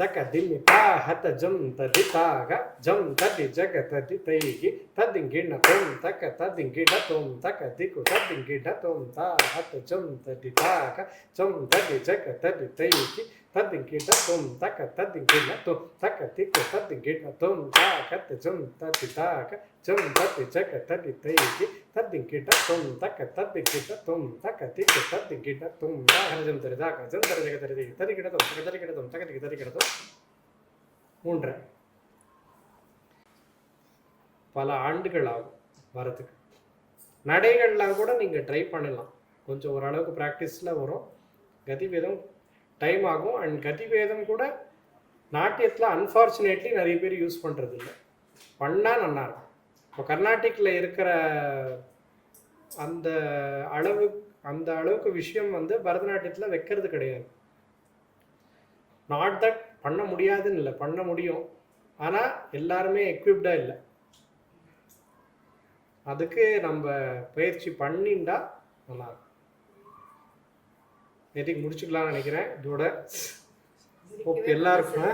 தக்க திம்மி தா ஹத்த ஜம் தடி தாக ஜம் தடி ஜக தடி தைக்கி தத்தி கிண்ண தும் தக்க தத்தி கிண்ண தும் தக்க திக்கு தத்தி கிண்ண தும் தா ஹத்த ஜம் தடி தாக ஜம் தடி ஜக தடி தைக்கி தத்திங்கிட்ட தும் தக்க தத்திங்கிட்ட தும் தக்க திக்கு தத்திங்கிட்ட தும் தா கத்து ஜம் தத்தி தாக்க ஜம் தத்தி ஜக்க தத்தி தைக்கி தத்திங்கிட்ட தும் தக்க தத்திங்கிட்ட தும் தக்க திக்கு தத்திங்கிட்ட தும் தா ஹரஜம் தரி தாக்க ஜம் தரி ஜக தரி தைக்கி தரிக்கிட்ட தும் தக்க தரிக்கிட்ட தும் தக்க திக்கு தரிக்கிட்ட தும். 3 பல ஆண்டுகள் ஆகும் வரதுக்கு. நடைகள்லாம் கூட நீங்கள் ட்ரை பண்ணலாம், கொஞ்சம் ஓரளவுக்கு ப்ராக்டிஸில் வரும். கதிவேதம் டைம் ஆகும். அண்ட் கதிவேதம் கூட நாட்டியத்தில் அன்ஃபார்ச்சுனேட்லி நிறைய பேர் யூஸ் பண்ணுறது இல்லை, பண்ணால் நல்லாயிருக்கும். இப்போ கர்நாடிக்கில் இருக்கிற அந்த அளவுக்கு விஷயம் வந்து பரதநாட்டியத்தில் வைக்கிறது கிடையாது. நாட் தட் பண்ண முடியாதுன்னு இல்லை, பண்ண முடியும், ஆனால் எல்லாருமே எக்விப்டாக இல்லை. அதுக்கு நம்ம பயிற்சி பண்ணிண்டா நல்லாயிருக்கும். நேற்றுக்கு முடிச்சுக்கலாம்னு நினைக்கிறேன். இதோட ஹோப் எல்லாருக்கும்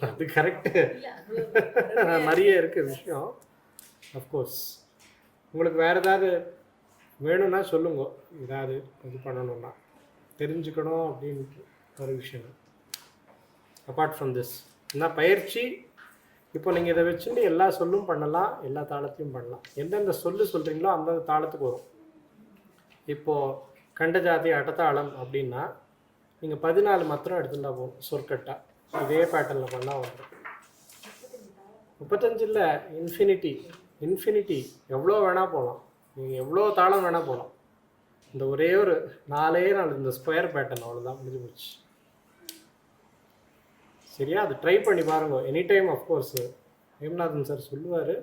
அது கரெக்டு. நிறைய இருக்கு விஷயம். அஃப்கோர்ஸ் உங்களுக்கு வேறு ஏதாவது வேணும்னா சொல்லுங்க, ஏதாவது இது பண்ணணும்னா தெரிஞ்சுக்கணும் அப்படின்ட்டு ஒரு விஷயம். அப்பார்ட் ஃப்ரம் திஸ் என்ன பயிற்சி இப்போ நீங்கள் இதை வச்சுட்டு எல்லா சொல்லும் பண்ணலாம், எல்லா தாளத்தையும் பண்ணலாம். எந்தெந்த சொல்லு சொல்கிறீங்களோ அந்தந்த தாளத்துக்கு வரும். இப்போது கண்டஜாதி அடத்தாளம் அப்படின்னா நீங்கள் 14 மாத்திரம் எடுத்துட்டா போகும் சொற்கட்டா. இதே பேட்டர்னில் பண்ணால் வந்துடும். 35 இல்லை, இன்ஃபினிட்டி எவ்வளோ வேணால் போகலாம். நீங்கள் எவ்வளோ தாளம் வேணால் போகலாம். இந்த ஒரே ஒரு 4 இந்த ஸ்கொயர் பேட்டர்ன் அவ்வளோதான், முடிஞ்சு போச்சு. சரியா? அது ட்ரை பண்ணி பாருங்க எனி டைம். அஃப்கோர்ஸ் ஹேம்நாதன் சார் சொல்லுவார்.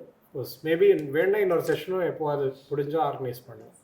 மேபி வேணா இன்னொரு செஷனும் எப்போ அது முடிஞ்சோ ஆர்கனைஸ் பண்ணலாம்.